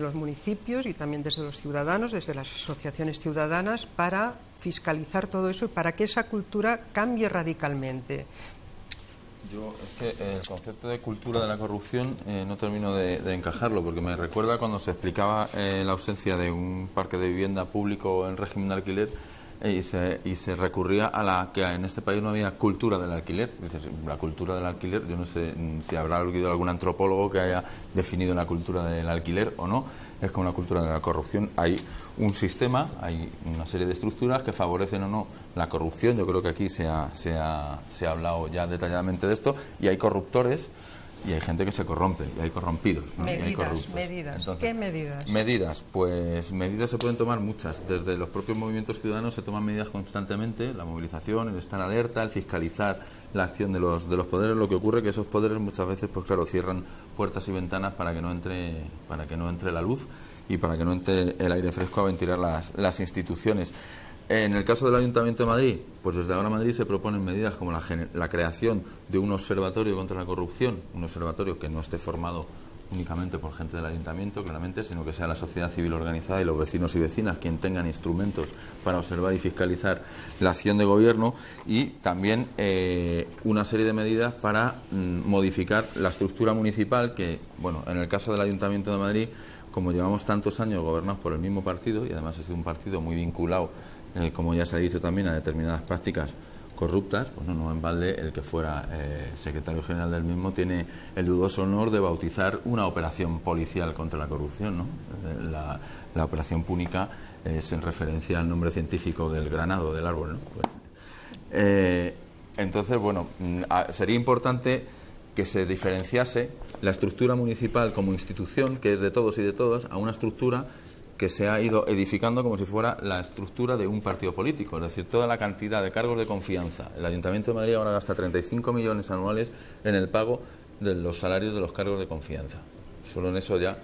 los municipios y también desde los ciudadanos, desde las asociaciones ciudadanas, para fiscalizar todo eso y para que esa cultura cambie radicalmente? Es que el concepto de cultura de la corrupción no termino de encajarlo, porque me recuerda cuando se explicaba la ausencia de un parque de vivienda público en régimen de alquiler y se recurría a que en este país no había cultura del alquiler. Dices, la cultura del alquiler, yo no sé si habrá habido algún antropólogo que haya definido la cultura del alquiler o no. Es como la cultura de la corrupción. Hay un sistema, hay una serie de estructuras que favorecen o no la corrupción. Yo creo que aquí se ha hablado ya detalladamente de esto, y hay corruptores y hay gente que se corrompe, y hay corrompidos, ¿no? Medidas. Entonces, ¿qué medidas? Medidas, pues medidas se pueden tomar muchas. Desde los propios movimientos ciudadanos se toman medidas constantemente, la movilización, el estar alerta, el fiscalizar la acción de los poderes. Lo que ocurre es que esos poderes muchas veces, pues claro, cierran puertas y ventanas para que no entre la luz y para que no entre el aire fresco a ventilar las instituciones. En el caso del Ayuntamiento de Madrid, pues desde ahora Madrid se proponen medidas como la creación de un observatorio contra la corrupción, un observatorio que no esté formado únicamente por gente del Ayuntamiento, claramente, sino que sea la sociedad civil organizada y los vecinos y vecinas quien tengan instrumentos para observar y fiscalizar la acción de gobierno, y también una serie de medidas para modificar la estructura municipal que, bueno, en el caso del Ayuntamiento de Madrid, como llevamos tantos años gobernados por el mismo partido, y además es un partido muy vinculado, como ya se ha dicho también, a determinadas prácticas corruptas, pues no en balde el que fuera secretario general del mismo tiene el dudoso honor de bautizar una operación policial contra la corrupción, ¿no? La operación Púnica es en referencia al nombre científico del granado, del árbol, ¿no? Pues, entonces, bueno, sería importante que se diferenciase la estructura municipal como institución, que es de todos y de todas, a una estructura que se ha ido edificando como si fuera la estructura de un partido político, es decir, toda la cantidad de cargos de confianza. El Ayuntamiento de Madrid ahora gasta 35 millones anuales en el pago de los salarios de los cargos de confianza. Solo en eso ya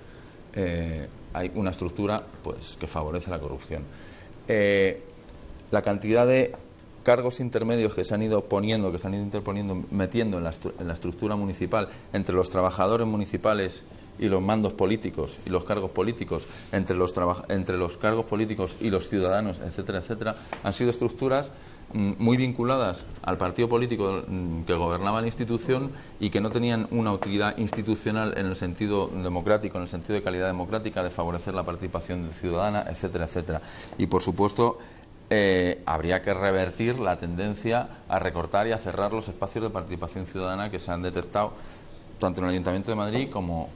hay una estructura pues que favorece la corrupción. La cantidad de cargos intermedios que se han ido poniendo, que se han ido interponiendo, metiendo en la estructura municipal entre los trabajadores municipales y los mandos políticos y los cargos políticos, entre los cargos políticos y los ciudadanos, etcétera, etcétera, han sido estructuras muy vinculadas al partido político que gobernaba la institución y que no tenían una utilidad institucional en el sentido democrático, en el sentido de calidad democrática, de favorecer la participación ciudadana, etcétera, etcétera. Y, por supuesto, habría que revertir la tendencia a recortar y a cerrar los espacios de participación ciudadana que se han detectado tanto en el Ayuntamiento de Madrid como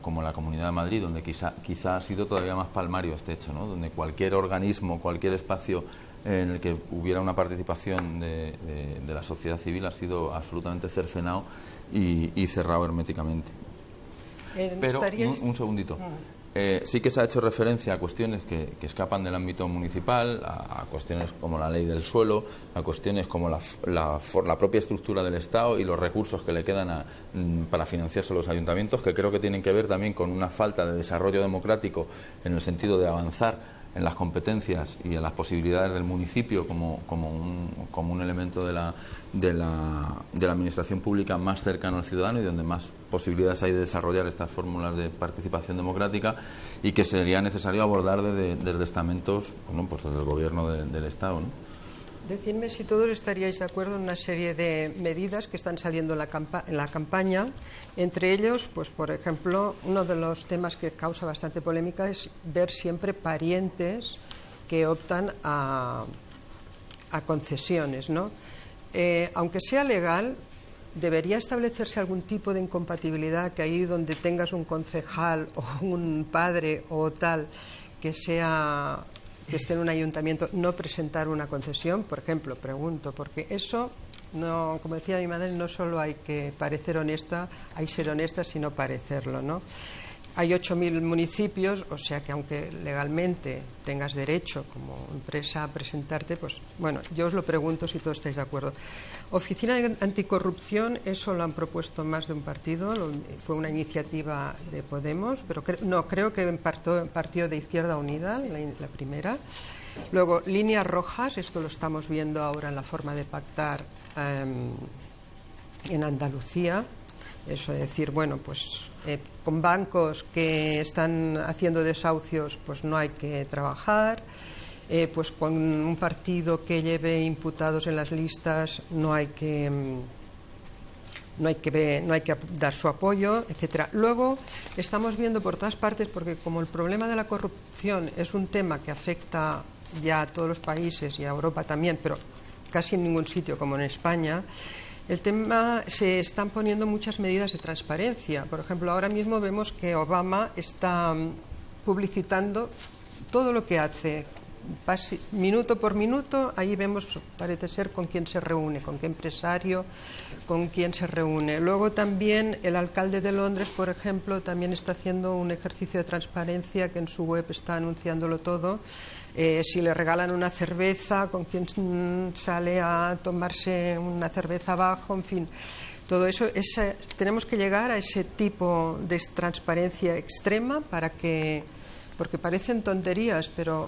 en la Comunidad de Madrid, donde quizá ha sido todavía más palmario este hecho, ¿no? Donde cualquier organismo, cualquier espacio en el que hubiera una participación de la sociedad civil ha sido absolutamente cercenado y cerrado herméticamente. Pero, un segundito. Sí que se ha hecho referencia a cuestiones que escapan del ámbito municipal, a cuestiones como la ley del suelo, a cuestiones como la propia estructura del Estado y los recursos que le quedan para financiarse los ayuntamientos, que creo que tienen que ver también con una falta de desarrollo democrático en el sentido de avanzar en las competencias y en las posibilidades del municipio como un elemento de la administración pública más cercano al ciudadano y donde más posibilidades hay de desarrollar estas fórmulas de participación democrática, y que sería necesario abordar desde estamentos, bueno, pues desde el gobierno del Estado, ¿no? Decidme si todos estaríais de acuerdo en una serie de medidas que están saliendo en la campaña. Entre ellos, pues por ejemplo, uno de los temas que causa bastante polémica es ver siempre parientes que optan a concesiones, ¿no? Aunque sea legal, debería establecerse algún tipo de incompatibilidad, que ahí donde tengas un concejal o un padre o tal que esté en un ayuntamiento, no presentar una concesión, por ejemplo, pregunto, porque eso, no, como decía mi madre, no solo hay que parecer honesta, hay que ser honesta sino parecerlo, ¿no? Hay 8.000 municipios, o sea que aunque legalmente tengas derecho como empresa a presentarte, pues bueno, yo os lo pregunto si todos estáis de acuerdo. Oficina Anticorrupción, eso lo han propuesto más de un partido, fue una iniciativa de Podemos, pero creo que partió de Izquierda Unida, la primera. Luego, líneas rojas, esto lo estamos viendo ahora en la forma de pactar en Andalucía. Eso es decir, bueno, pues con bancos que están haciendo desahucios, pues no hay que trabajar. Pues con un partido que lleve imputados en las listas no hay que dar su apoyo, etcétera. Luego estamos viendo por todas partes, porque como el problema de la corrupción es un tema que afecta ya a todos los países y a Europa también, pero casi en ningún sitio como en España, el tema, se están poniendo muchas medidas de transparencia. Por ejemplo, ahora mismo vemos que Obama está publicitando todo lo que hace, minuto por minuto. Ahí vemos, parece ser, con quién se reúne, con qué empresario, con quién se reúne. Luego también el alcalde de Londres, por ejemplo, también está haciendo un ejercicio de transparencia, que en su web está anunciándolo todo. Si le regalan una cerveza, con quién sale a tomarse una cerveza abajo, en fin. Todo eso, tenemos que llegar a ese tipo de transparencia extrema porque parecen tonterías, pero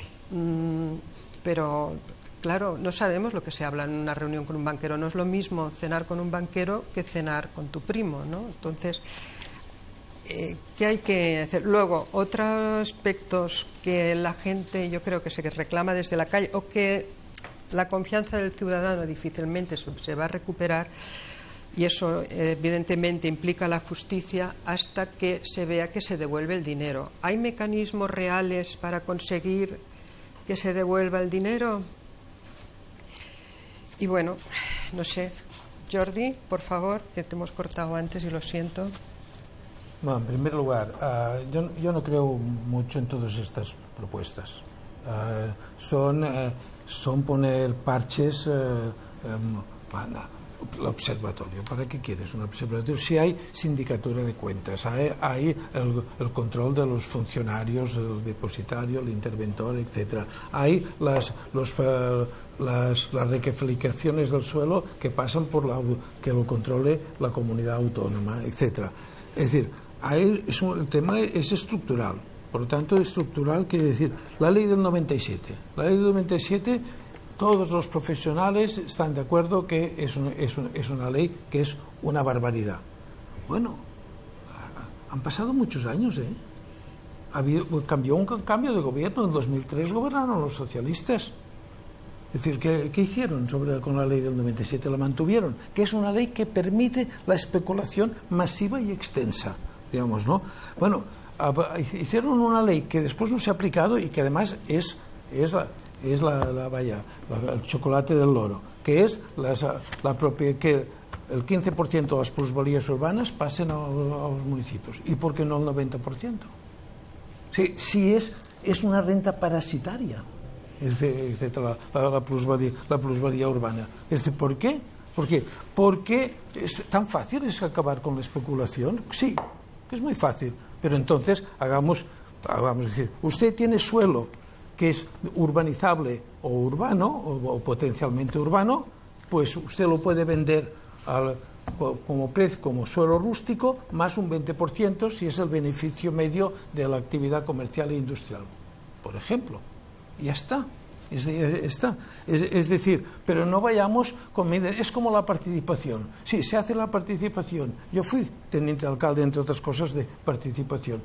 claro, no sabemos lo que se habla en una reunión con un banquero. No es lo mismo cenar con un banquero que cenar con tu primo, ¿no? Entonces, ¿qué hay que hacer? Luego, otros aspectos que la gente, yo creo que se reclama desde la calle, o que la confianza del ciudadano difícilmente se va a recuperar, y eso evidentemente implica la justicia hasta que se vea que se devuelve el dinero. ¿Hay mecanismos reales para conseguir que se devuelva el dinero? Y bueno, no sé, Jordi, por favor, que te hemos cortado antes y lo siento. Bueno, en primer lugar, yo no creo mucho en todas estas propuestas. Son poner parches el observatorio. ¿Para qué quieres un observatorio? Si hay sindicatura de cuentas, hay el control de los funcionarios, el depositario, el interventor, etcétera. Hay las recalificaciones del suelo que pasan por que lo controle la comunidad autónoma, etcétera. Es decir, el tema es estructural. Por lo tanto, estructural quiere decir la ley del 97. La ley del 97, todos los profesionales están de acuerdo que es una ley que es una barbaridad. Bueno, han pasado muchos años, ¿eh? Cambió un cambio de gobierno. En 2003 gobernaron los socialistas. Es decir, ¿qué hicieron con la ley del 97? La mantuvieron, que es una ley que permite la especulación masiva y extensa, digamos, ¿no? Bueno, hicieron una ley que después no se ha aplicado y que además es el chocolate del loro, que es que el 15% de las plusvalías urbanas pasen a los municipios. ¿Y por qué no el 90%? Si es una renta parasitaria, la plusvalía urbana. ¿Por qué? Porque es tan fácil es acabar con la especulación. Sí, es muy fácil. Pero entonces hagamos decir, usted tiene suelo que es urbanizable o urbano o potencialmente urbano, pues usted lo puede vender como suelo rústico más un 20% si es el beneficio medio de la actividad comercial e industrial, por ejemplo. Y ya está. Es decir, pero no vayamos con medidas. Es como la participación. Sí, se hace la participación. Yo fui teniente alcalde, entre otras cosas, de participación.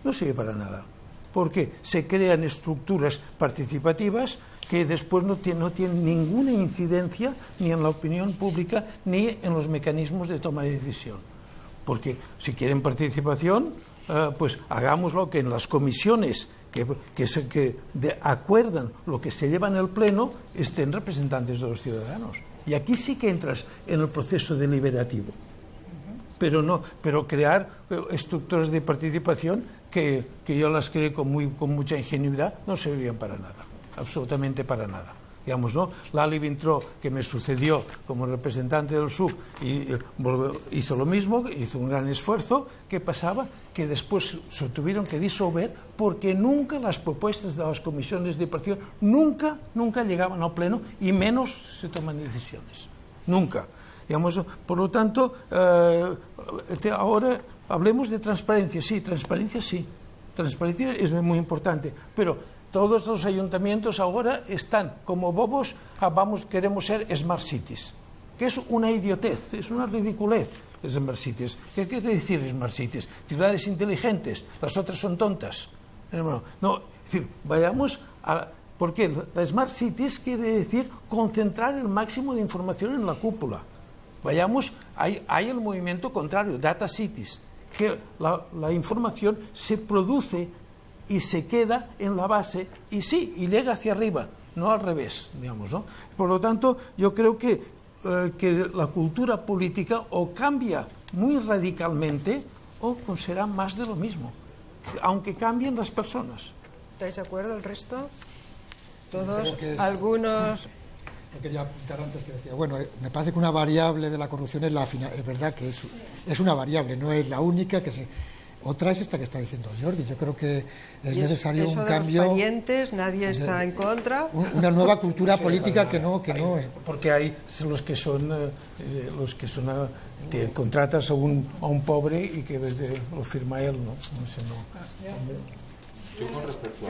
No sirve para nada. Porque se crean estructuras participativas que después no tienen ninguna incidencia ni en la opinión pública ni en los mecanismos de toma de decisión. Porque si quieren participación, pues hagámoslo que en las comisiones que acuerdan lo que se lleva en el pleno estén representantes de los ciudadanos. Y aquí sí que entras en el proceso deliberativo. Pero crear estructuras de participación que yo las creé con mucha ingenuidad no servían para nada, absolutamente para nada. Digamos, ¿no? Lali Vintró, que me sucedió como representante del SUB, hizo lo mismo, hizo un gran esfuerzo. ¿Qué pasaba? Que después se tuvieron que disolver porque nunca las propuestas de las comisiones de participación nunca llegaban al pleno y menos se toman decisiones. Nunca. Digamos, por lo tanto, ahora hablemos de transparencia. Sí, transparencia sí. Transparencia es muy importante, pero todos los ayuntamientos ahora están como bobos, queremos ser Smart Cities, que es una idiotez, es una ridiculez. Smart Cities. ¿Qué quiere decir Smart Cities? Ciudades inteligentes, las otras son tontas. No, es decir, vayamos a... Porque la Smart Cities quiere decir concentrar el máximo de información en la cúpula. Vayamos, hay el movimiento contrario, Data Cities, que la información se produce y se queda en la base y llega hacia arriba, no al revés, digamos, ¿no? Por lo tanto, yo creo que la cultura política o cambia muy radicalmente o será más de lo mismo, aunque cambien las personas. ¿Estáis de acuerdo el resto? Todos, algunos... Yo quería apuntar antes que decía, bueno, me parece que una variable de la corrupción es verdad que es una variable, no es la única que se... Otra es esta que está diciendo Jordi. Yo creo que es necesario un cambio. Los parientes, nadie está en contra. Una nueva cultura política que no. Porque hay los que son que contratas a un pobre y que lo firma él, ¿no? Yo con respecto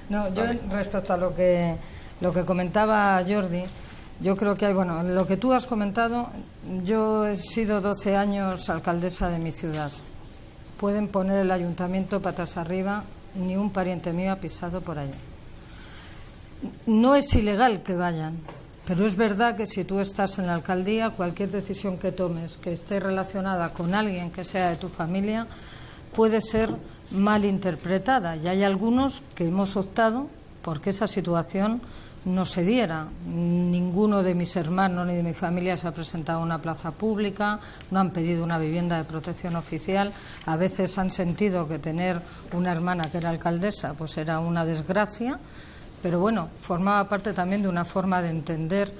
yo respecto a lo que comentaba Jordi. Yo creo que hay, lo que tú has comentado, yo he sido 12 años alcaldesa de mi ciudad. Pueden poner el ayuntamiento patas arriba, ni un pariente mío ha pisado por allí. No es ilegal que vayan, pero es verdad que si tú estás en la alcaldía, cualquier decisión que tomes que esté relacionada con alguien que sea de tu familia, puede ser mal interpretada. Y hay algunos que hemos optado porque esa situación no se diera. Ninguno de mis hermanos ni de mi familia se ha presentado a una plaza pública, no han pedido una vivienda de protección oficial. A veces han sentido que tener una hermana que era alcaldesa pues era una desgracia, pero bueno, formaba parte también de una forma de entender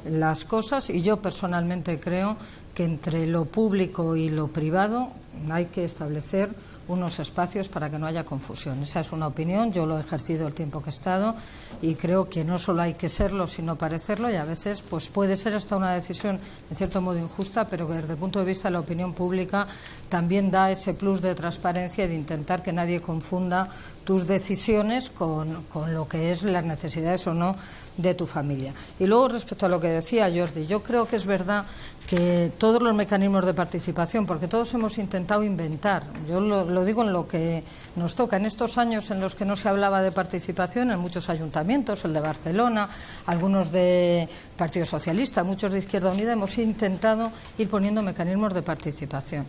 las cosas, y yo personalmente creo que entre lo público y lo privado hay que establecer unos espacios para que no haya confusión. Esa es una opinión, yo lo he ejercido el tiempo que he estado y creo que no solo hay que serlo sino parecerlo, y a veces pues puede ser hasta una decisión en cierto modo injusta, pero que desde el punto de vista de la opinión pública también da ese plus de transparencia y de intentar que nadie confunda tus decisiones con lo que es las necesidades o no de tu familia. Y luego, respecto a lo que decía Jordi, yo creo que es verdad que todos los mecanismos de participación, porque todos hemos intentado inventar, yo lo digo en lo que nos toca, en estos años en los que no se hablaba de participación, en muchos ayuntamientos, el de Barcelona, algunos de Partido Socialista, muchos de Izquierda Unida, hemos intentado ir poniendo mecanismos de participación.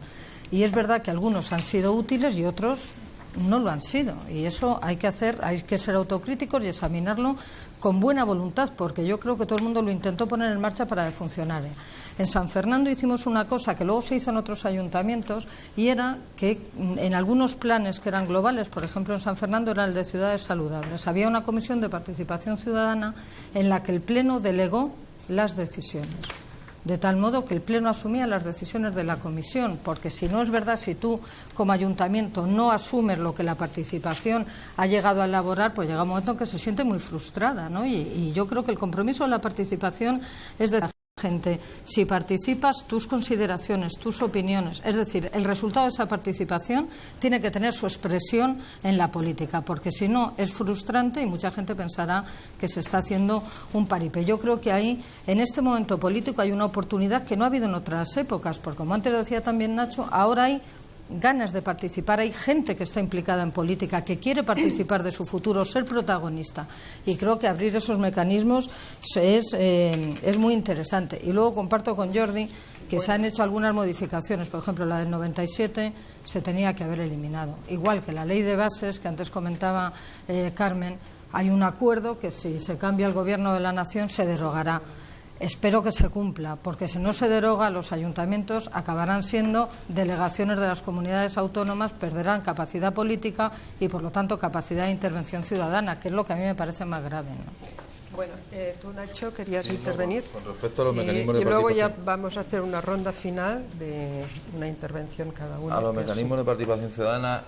Y es verdad que algunos han sido útiles y otros no lo han sido, y eso hay que ser autocríticos y examinarlo con buena voluntad, porque yo creo que todo el mundo lo intentó poner en marcha para que funcionara. En San Fernando hicimos una cosa que luego se hizo en otros ayuntamientos, y era que en algunos planes que eran globales, por ejemplo en San Fernando era el de ciudades saludables, había una comisión de participación ciudadana en la que el Pleno delegó las decisiones, de tal modo que el Pleno asumía las decisiones de la Comisión, porque si no es verdad, si tú como ayuntamiento no asumes lo que la participación ha llegado a elaborar, pues llega un momento en que se siente muy frustrada, ¿no? Y yo creo que el compromiso de la participación es de la gente. Si participas, tus consideraciones, tus opiniones, es decir, el resultado de esa participación tiene que tener su expresión en la política, porque si no es frustrante y mucha gente pensará que se está haciendo un paripé. Yo creo que ahí, en este momento político, hay una oportunidad que no ha habido en otras épocas, porque como antes decía también Nacho, ahora hay ganas de participar, hay gente que está implicada en política, que quiere participar de su futuro, ser protagonista, y creo que abrir esos mecanismos es muy interesante. Y luego comparto con Jordi que se han hecho algunas modificaciones, por ejemplo la del 97 se tenía que haber eliminado, igual que la ley de bases que antes comentaba Carmen. Hay un acuerdo que si se cambia el gobierno de la nación se derogará. Espero que se cumpla, porque si no se deroga, los ayuntamientos acabarán siendo delegaciones de las comunidades autónomas, perderán capacidad política y, por lo tanto, capacidad de intervención ciudadana, que es lo que a mí me parece más grave, ¿no? Bueno, tú, Nacho, querías intervenir. Con respecto a los mecanismos de participación. Y luego ya vamos a hacer una ronda final de una intervención cada uno. A los mecanismos de participación ciudadana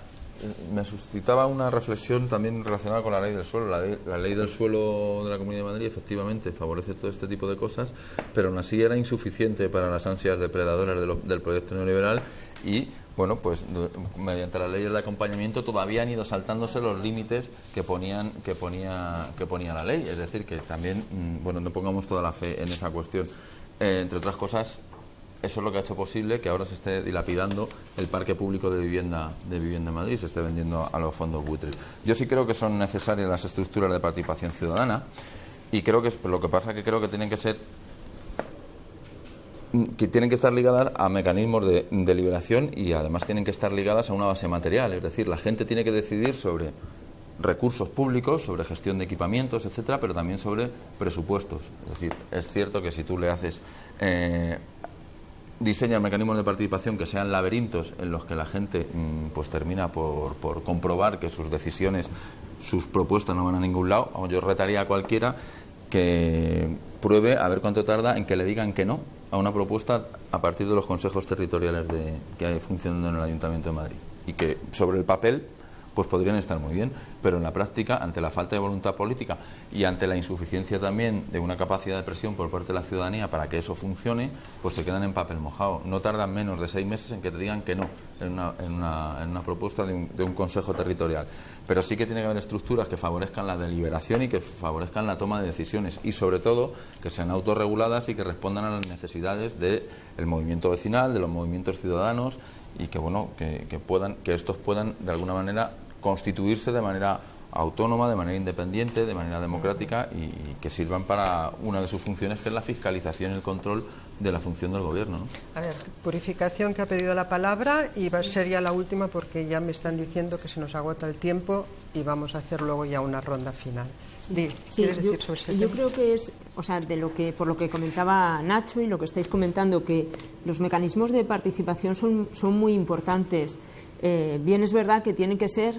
me suscitaba una reflexión también relacionada con la ley del suelo. La ley del suelo de la Comunidad de Madrid efectivamente favorece todo este tipo de cosas, pero aún así era insuficiente para las ansias depredadoras del proyecto neoliberal y, bueno, pues mediante las leyes de acompañamiento todavía han ido saltándose los límites que ponía la ley. Es decir, que también, bueno, no pongamos toda la fe en esa cuestión. Entre otras cosas, eso es lo que ha hecho posible que ahora se esté dilapidando el parque público de vivienda en Madrid, se esté vendiendo a los fondos buitres. Yo sí creo que son necesarias las estructuras de participación ciudadana, y creo que lo que pasa que creo que tienen que estar ligadas a mecanismos de deliberación, y además tienen que estar ligadas a una base material. Es decir, la gente tiene que decidir sobre recursos públicos, sobre gestión de equipamientos, etcétera, pero también sobre presupuestos. Es decir, es cierto que si tú le haces diseña mecanismos de participación que sean laberintos en los que la gente pues termina por comprobar que sus decisiones, sus propuestas no van a ningún lado. Yo retaría a cualquiera que pruebe a ver cuánto tarda en que le digan que no a una propuesta a partir de los consejos territoriales que hay funcionando en el Ayuntamiento de Madrid, y que sobre el papel pues podrían estar muy bien, pero en la práctica, ante la falta de voluntad política y ante la insuficiencia también de una capacidad de presión por parte de la ciudadanía para que eso funcione, pues se quedan en papel mojado. No tardan menos de 6 meses en que te digan que no en una propuesta de un consejo territorial. Pero sí que tiene que haber estructuras que favorezcan la deliberación y que favorezcan la toma de decisiones, y sobre todo que sean autorreguladas y que respondan a las necesidades del movimiento vecinal, de los movimientos ciudadanos, y que bueno, que estos puedan de alguna manera constituirse de manera autónoma, de manera independiente, de manera democrática, y que sirvan para una de sus funciones, que es la fiscalización y el control de la función del gobierno, ¿no? A ver, Purificación, que ha pedido la palabra, y va a ser ya la última porque ya me están diciendo que se nos agota el tiempo y vamos a hacer luego ya una ronda final. Yo creo que es, o sea, por lo que comentaba Nacho y lo que estáis comentando, que los mecanismos de participación son muy importantes. Bien es verdad que tienen que ser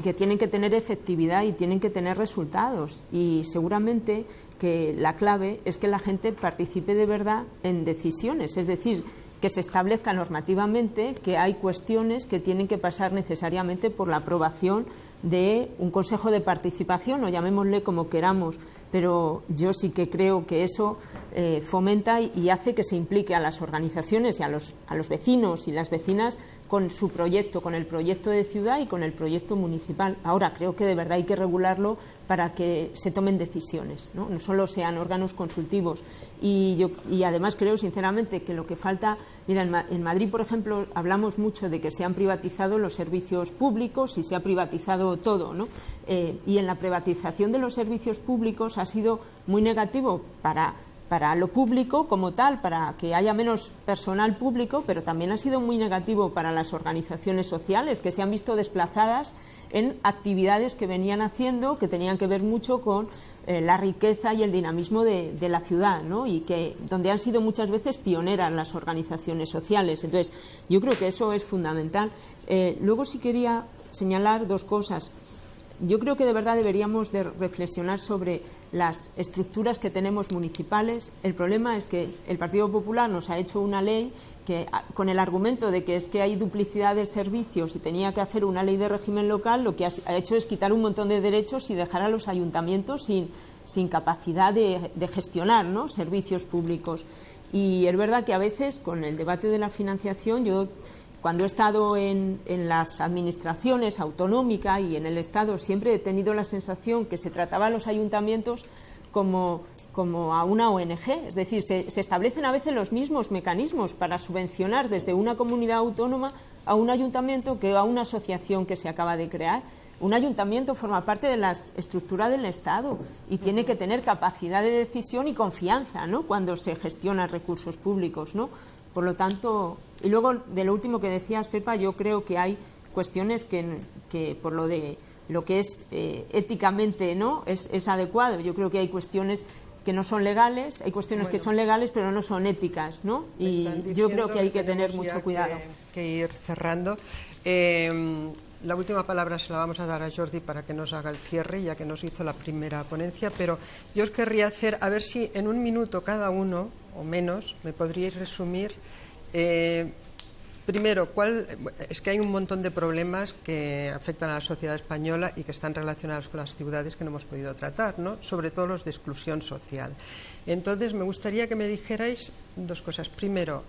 que tienen que tener efectividad y tienen que tener resultados. Y seguramente que la clave es que la gente participe de verdad en decisiones, es decir, que se establezca normativamente que hay cuestiones que tienen que pasar necesariamente por la aprobación de un consejo de participación, o llamémosle como queramos, pero yo sí que creo que eso fomenta y hace que se implique a las organizaciones y a los vecinos y las vecinas con su proyecto, con el proyecto de ciudad y con el proyecto municipal. Ahora, creo que de verdad hay que regularlo para que se tomen decisiones, no solo sean órganos consultivos. Y además creo sinceramente que lo que falta, mira, en Madrid, por ejemplo, hablamos mucho de que se han privatizado los servicios públicos y se ha privatizado todo, ¿no? Y en la privatización de los servicios públicos ha sido muy negativo para lo público como tal, para que haya menos personal público, pero también ha sido muy negativo para las organizaciones sociales, que se han visto desplazadas en actividades que venían haciendo, que tenían que ver mucho con la riqueza y el dinamismo de la ciudad, ¿no? Y que donde han sido muchas veces pioneras las organizaciones sociales. Entonces, yo creo que eso es fundamental. Luego sí quería señalar dos cosas. Yo creo que de verdad deberíamos de reflexionar sobre las estructuras que tenemos municipales. El problema es que el Partido Popular nos ha hecho una ley que, con el argumento de que es que hay duplicidad de servicios y tenía que hacer una ley de régimen local, lo que ha hecho es quitar un montón de derechos y dejar a los ayuntamientos sin capacidad de gestionar, ¿no?, servicios públicos. Y es verdad que a veces, con el debate de la financiación, yo, cuando he estado en las administraciones autonómicas y en el Estado, siempre he tenido la sensación que se trataba a los ayuntamientos como a una ONG. Es decir, se establecen a veces los mismos mecanismos para subvencionar desde una comunidad autónoma a un ayuntamiento que a una asociación que se acaba de crear. Un ayuntamiento forma parte de la estructura del Estado y tiene que tener capacidad de decisión y confianza, ¿no?, cuando se gestionan recursos públicos, ¿no? Por lo tanto, y luego de lo último que decías, Pepa, yo creo que hay cuestiones que por lo que es éticamente, ¿no?, es adecuado. Yo creo que hay cuestiones que no son legales, hay cuestiones que son legales pero no son éticas, ¿no? Y yo creo que hay que tener mucho cuidado. Que ir cerrando. La última palabra se la vamos a dar a Jordi para que nos haga el cierre, ya que nos hizo la primera ponencia, pero yo os querría hacer, a ver si en un minuto cada uno, o menos, me podríais resumir. Primero, es que hay un montón de problemas que afectan a la sociedad española y que están relacionados con las ciudades que no hemos podido tratar, ¿no?, sobre todo los de exclusión social. Entonces, me gustaría que me dijerais dos cosas. Primero,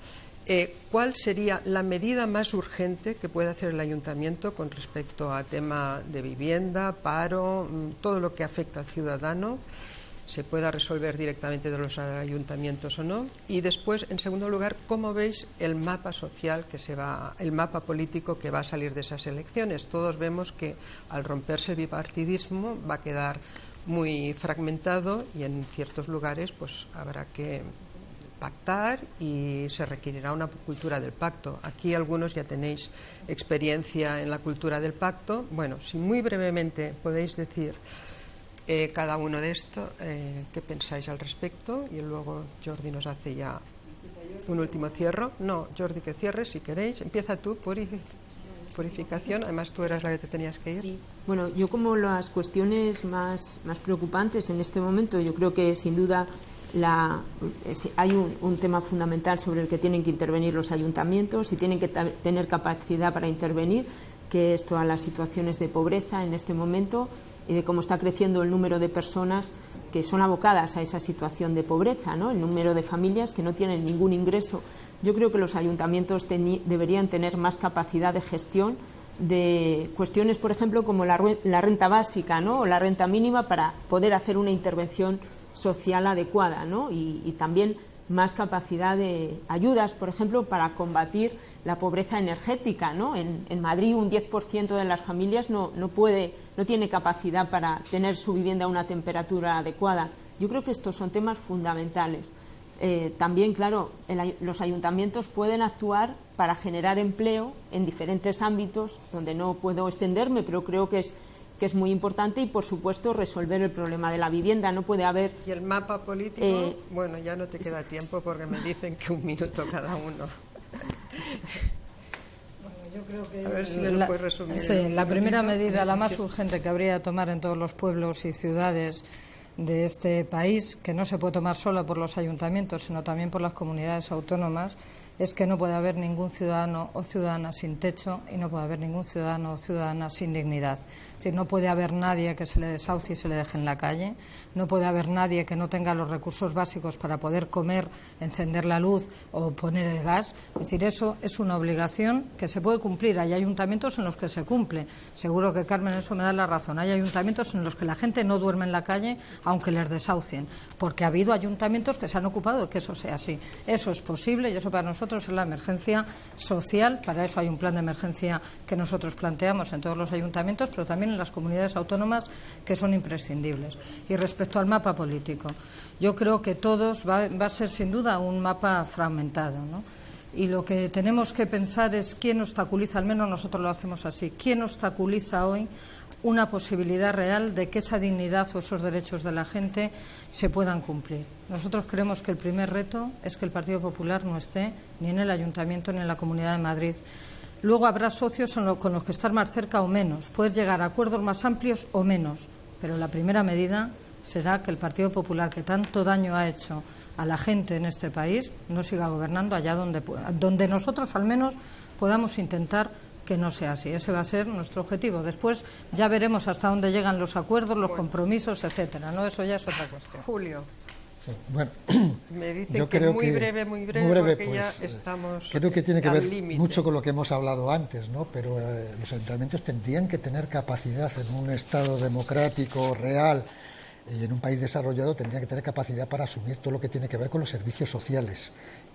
¿cuál sería la medida más urgente que puede hacer el ayuntamiento con respecto a tema de vivienda, paro, todo lo que afecta al ciudadano? Se pueda resolver directamente de los ayuntamientos o no. Y después, en segundo lugar, ¿cómo veis el mapa social el mapa político que va a salir de esas elecciones? Todos vemos que al romperse el bipartidismo va a quedar muy fragmentado y en ciertos lugares pues habrá que pactar y se requerirá una cultura del pacto. Aquí algunos ya tenéis experiencia en la cultura del pacto. Bueno, si muy brevemente podéis decir cada uno de esto, qué pensáis al respecto, y luego Jordi nos hace ya un último cierre. No, Jordi, que cierres si queréis. Empieza tú, purificación. Además, tú eras la que te tenías que ir. Sí. Bueno, yo como las cuestiones más preocupantes en este momento, yo creo que sin duda hay un tema fundamental sobre el que tienen que intervenir los ayuntamientos y tienen que tener capacidad para intervenir, que es todas las situaciones de pobreza en este momento y de cómo está creciendo el número de personas que son abocadas a esa situación de pobreza, ¿no?, el número de familias que no tienen ningún ingreso. Yo creo que los ayuntamientos deberían tener más capacidad de gestión de cuestiones, por ejemplo, como la renta básica, ¿no?, o la renta mínima, para poder hacer una intervención social adecuada, ¿no?, y también más capacidad de ayudas, por ejemplo, para combatir la pobreza energética, ¿no? En Madrid un 10% de las familias no tiene capacidad para tener su vivienda a una temperatura adecuada. Yo creo que estos son temas fundamentales. También, claro, los ayuntamientos pueden actuar para generar empleo en diferentes ámbitos, donde no puedo extenderme, pero creo que es muy importante, y por supuesto resolver el problema de la vivienda. No puede haber... ¿Y el mapa político? Bueno, ya no te queda tiempo porque me dicen que un minuto cada uno. Yo creo que a ver si me lo puedes resumir. Sí, la primera medida, la más urgente que habría que tomar en todos los pueblos y ciudades de este país, que no se puede tomar solo por los ayuntamientos, sino también por las comunidades autónomas, es que no puede haber ningún ciudadano o ciudadana sin techo y no puede haber ningún ciudadano o ciudadana sin dignidad. Es decir, no puede haber nadie que se le desahucie y se le deje en la calle, no puede haber nadie que no tenga los recursos básicos para poder comer, encender la luz o poner el gas. Es decir, eso es una obligación que se puede cumplir. Hay ayuntamientos en los que se cumple. Seguro que Carmen eso me da la razón. Hay ayuntamientos en los que la gente no duerme en la calle aunque les desahucien, porque ha habido ayuntamientos que se han ocupado de que eso sea así. Eso es posible y eso para nosotros es la emergencia social. Para eso hay un plan de emergencia que nosotros planteamos en todos los ayuntamientos, pero también en las comunidades autónomas, que son imprescindibles. Y respecto al mapa político, yo creo que todos va a ser sin duda un mapa fragmentado, ¿no? Y lo que tenemos que pensar es quién obstaculiza, al menos nosotros lo hacemos así, quién obstaculiza hoy una posibilidad real de que esa dignidad o esos derechos de la gente se puedan cumplir. Nosotros creemos que el primer reto es que el Partido Popular no esté ni en el Ayuntamiento ni en la Comunidad de Madrid. Luego habrá socios con los que estar más cerca o menos. Puedes llegar a acuerdos más amplios o menos, pero la primera medida será que el Partido Popular, que tanto daño ha hecho a la gente en este país, no siga gobernando allá donde nosotros al menos podamos intentar que no sea así. Ese va a ser nuestro objetivo. Después ya veremos hasta dónde llegan los acuerdos, los compromisos, etcétera, ¿no? Eso ya es otra cuestión. Julio. Sí, bueno, Me dicen yo que creo muy breve, porque pues, ya estamos creo que tiene que ver límite. mucho con lo que hemos hablado antes, ¿no? Pero los ayuntamientos tendrían que tener capacidad en un Estado democrático, real, y en un país desarrollado tendrían que tener capacidad para asumir todo lo que tiene que ver con los servicios sociales,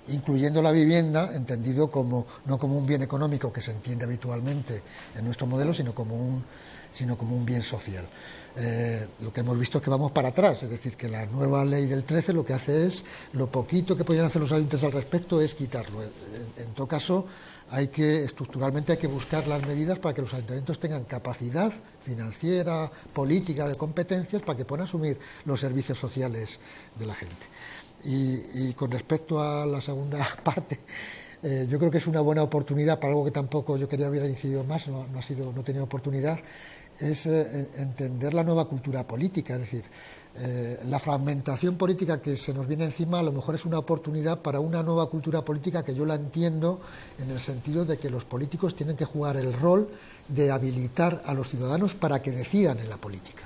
incluyendo la vivienda, entendido como no como un bien económico que se entiende habitualmente en nuestro modelo, sino como un bien social. Lo que hemos visto es que vamos para atrás, es decir, que la nueva ley del 13 lo que hace es, lo poquito que podían hacer los ayuntamientos al respecto es quitarlo. En todo caso, estructuralmente hay que buscar las medidas para que los ayuntamientos tengan capacidad financiera, política, de competencias para que puedan asumir los servicios sociales de la gente. Y con respecto a la segunda parte, yo creo que es una buena oportunidad para algo que tampoco yo quería haber incidido más, no he tenido oportunidad, es entender la nueva cultura política, es decir, la fragmentación política que se nos viene encima a lo mejor es una oportunidad para una nueva cultura política que yo la entiendo en el sentido de que los políticos tienen que jugar el rol de habilitar a los ciudadanos para que decidan en la política.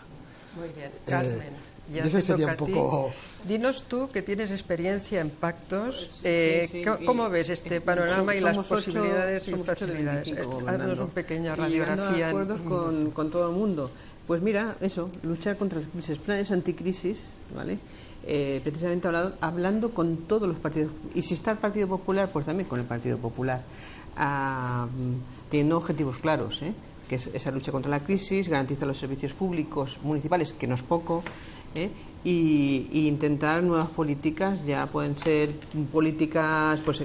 Muy bien, Carmen. Y ese sería un poco... Dinos tú, que tienes experiencia en pactos, sí, ¿cómo ves este panorama y las posibilidades y somos facilidades? Haznos una pequeña radiografía. Acuerdos con todo el mundo. Pues mira, eso, luchar contra las crisis, planes anticrisis, ¿vale? Precisamente hablando con todos los partidos, y si está el Partido Popular, pues también con el Partido Popular, teniendo objetivos claros, que es esa lucha contra la crisis, garantizar los servicios públicos municipales, que no es poco, y intentar nuevas políticas, ya pueden ser políticas pues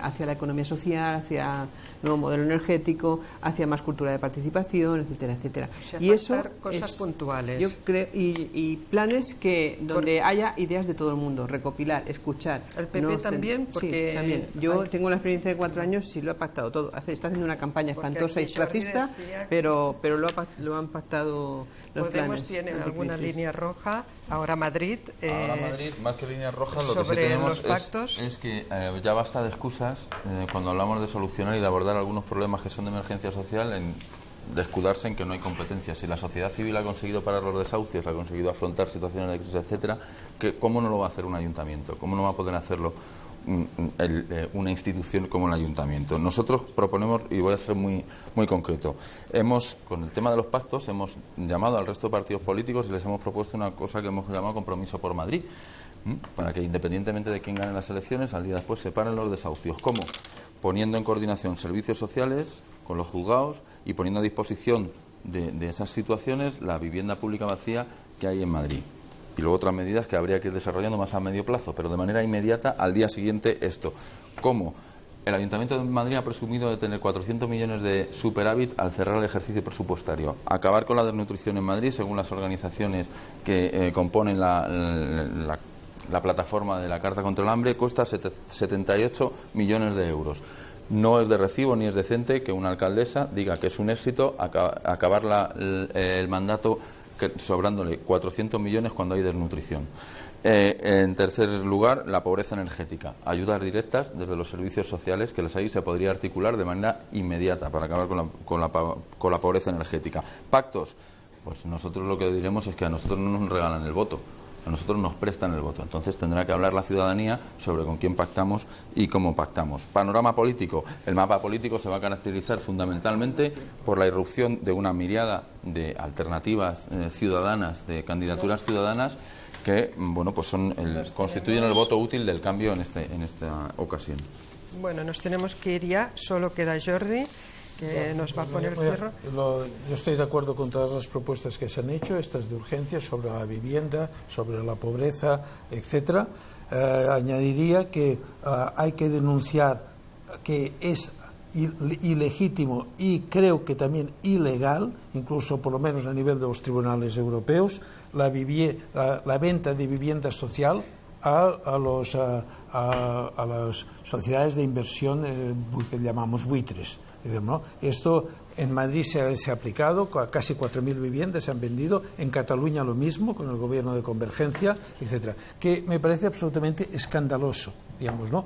hacia la economía social, hacia nuevo modelo energético, hacia más cultura de participación, etcétera, etcétera. O sea, y eso cosas puntuales. Yo creo, y planes donde haya ideas de todo el mundo, recopilar, escuchar. El PP también, porque sí, también. Yo tengo la experiencia de 4 años y lo he pactado todo. Está haciendo una campaña espantosa y racista, pero lo han pactado los Podemos planes. tiene alguna línea roja. Ahora Madrid, más que líneas rojas, lo que sí tenemos es que ya basta de excusas cuando hablamos de solucionar y de abordar algunos problemas que son de emergencia social, de escudarse en que no hay competencia. Si la sociedad civil ha conseguido parar los desahucios, ha conseguido afrontar situaciones de crisis, etcétera, ¿cómo no lo va a hacer un ayuntamiento? ¿Cómo no va a poder hacerlo una institución como el ayuntamiento? Nosotros proponemos, y voy a ser muy concreto, con el tema de los pactos hemos llamado al resto de partidos políticos y les hemos propuesto una cosa que hemos llamado Compromiso por Madrid, para que independientemente de quién gane las elecciones, al día después se paren los desahucios. ¿Cómo? Poniendo en coordinación servicios sociales con los juzgados y poniendo a disposición de esas situaciones la vivienda pública vacía que hay en Madrid. Y luego otras medidas que habría que ir desarrollando más a medio plazo, pero de manera inmediata, al día siguiente, esto. ¿Cómo? El Ayuntamiento de Madrid ha presumido de tener 400 millones de superávit al cerrar el ejercicio presupuestario. Acabar con la desnutrición en Madrid, según las organizaciones que componen la plataforma de la Carta contra el Hambre, cuesta 78 millones de euros. No es de recibo ni es decente que una alcaldesa diga que es un éxito acabar el mandato sobrándole 400 millones cuando hay desnutrición. En tercer lugar, la pobreza energética. Ayudas directas desde los servicios sociales, que las ahí se podría articular de manera inmediata para acabar con la pobreza energética. Pactos. Pues nosotros lo que diremos es que a nosotros no nos regalan el voto. A nosotros nos prestan el voto, entonces tendrá que hablar la ciudadanía sobre con quién pactamos y cómo pactamos. Panorama político. El mapa político se va a caracterizar fundamentalmente por la irrupción de una miriada de alternativas ciudadanas, de candidaturas ciudadanas que, bueno, pues constituyen el voto útil del cambio en esta ocasión. Bueno, nos tenemos que ir ya, solo queda Jordi, que nos va a poner el cierre. Yo estoy de acuerdo con todas las propuestas que se han hecho, estas de urgencia, sobre la vivienda, sobre la pobreza, etcétera. Añadiría que hay que denunciar que es ilegítimo y creo que también ilegal, incluso por lo menos a nivel de los tribunales europeos, la venta de vivienda social a las sociedades de inversión que llamamos buitres. ¿No? Esto en Madrid se ha aplicado, casi 4.000 viviendas se han vendido, en Cataluña lo mismo, con el gobierno de convergencia, etcétera, que me parece absolutamente escandaloso, digamos, ¿no?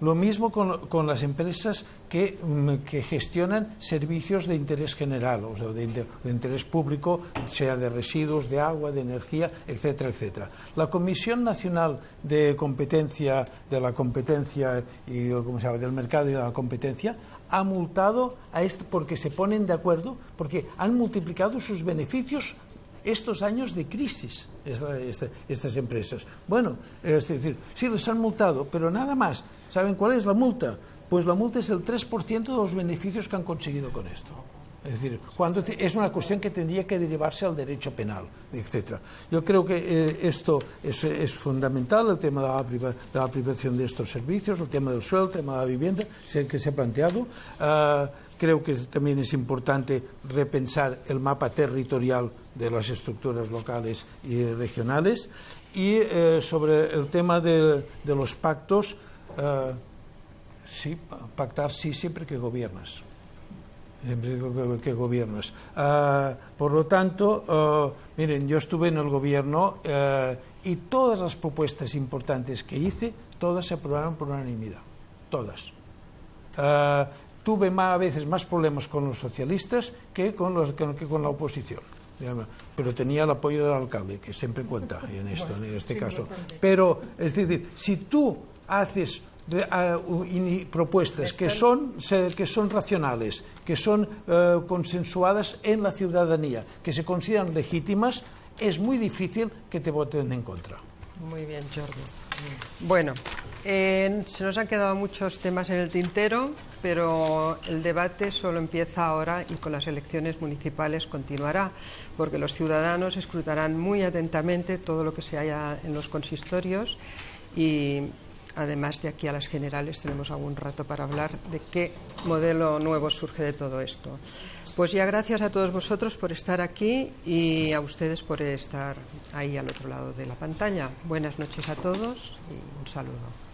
Lo mismo con las empresas que gestionan servicios de interés general, o sea, de interés público, sea de residuos, de agua, de energía, etcétera, etcétera. La Comisión Nacional de Competencia, y ¿cómo se llama?, del mercado y de la competencia, ha multado a porque se ponen de acuerdo, porque han multiplicado sus beneficios estos años de crisis, estas empresas. Bueno, es decir, sí les han multado, pero nada más. ¿Saben cuál es la multa? Pues la multa es el 3% de los beneficios que han conseguido con esto. Es decir, cuando es una cuestión que tendría que derivarse al derecho penal, etcétera. Yo creo que esto es fundamental, el tema de la privación de estos servicios, el tema del suelo, el tema de la vivienda, que se ha planteado. Creo que también es importante repensar el mapa territorial de las estructuras locales y regionales. Y sobre el tema de los pactos, sí, pactar sí siempre que gobiernas. Que gobiernas. Por lo tanto, miren, yo estuve en el gobierno y todas las propuestas importantes que hice, todas se aprobaron por unanimidad. Todas. Tuve a veces más problemas con los socialistas que con la oposición. Pero tenía el apoyo del alcalde, que siempre cuenta en este caso. Pero, es decir, si tú haces propuestas que son racionales, que son consensuadas en la ciudadanía, que se consideran legítimas, es muy difícil que te voten en contra. Muy bien, Jordi. Bueno, se nos han quedado muchos temas en el tintero, pero el debate solo empieza ahora y con las elecciones municipales continuará, porque los ciudadanos escrutarán muy atentamente todo lo que se haya en los consistorios y además de aquí a las generales tenemos algún rato para hablar de qué modelo nuevo surge de todo esto. Pues ya gracias a todos vosotros por estar aquí y a ustedes por estar ahí al otro lado de la pantalla. Buenas noches a todos y un saludo.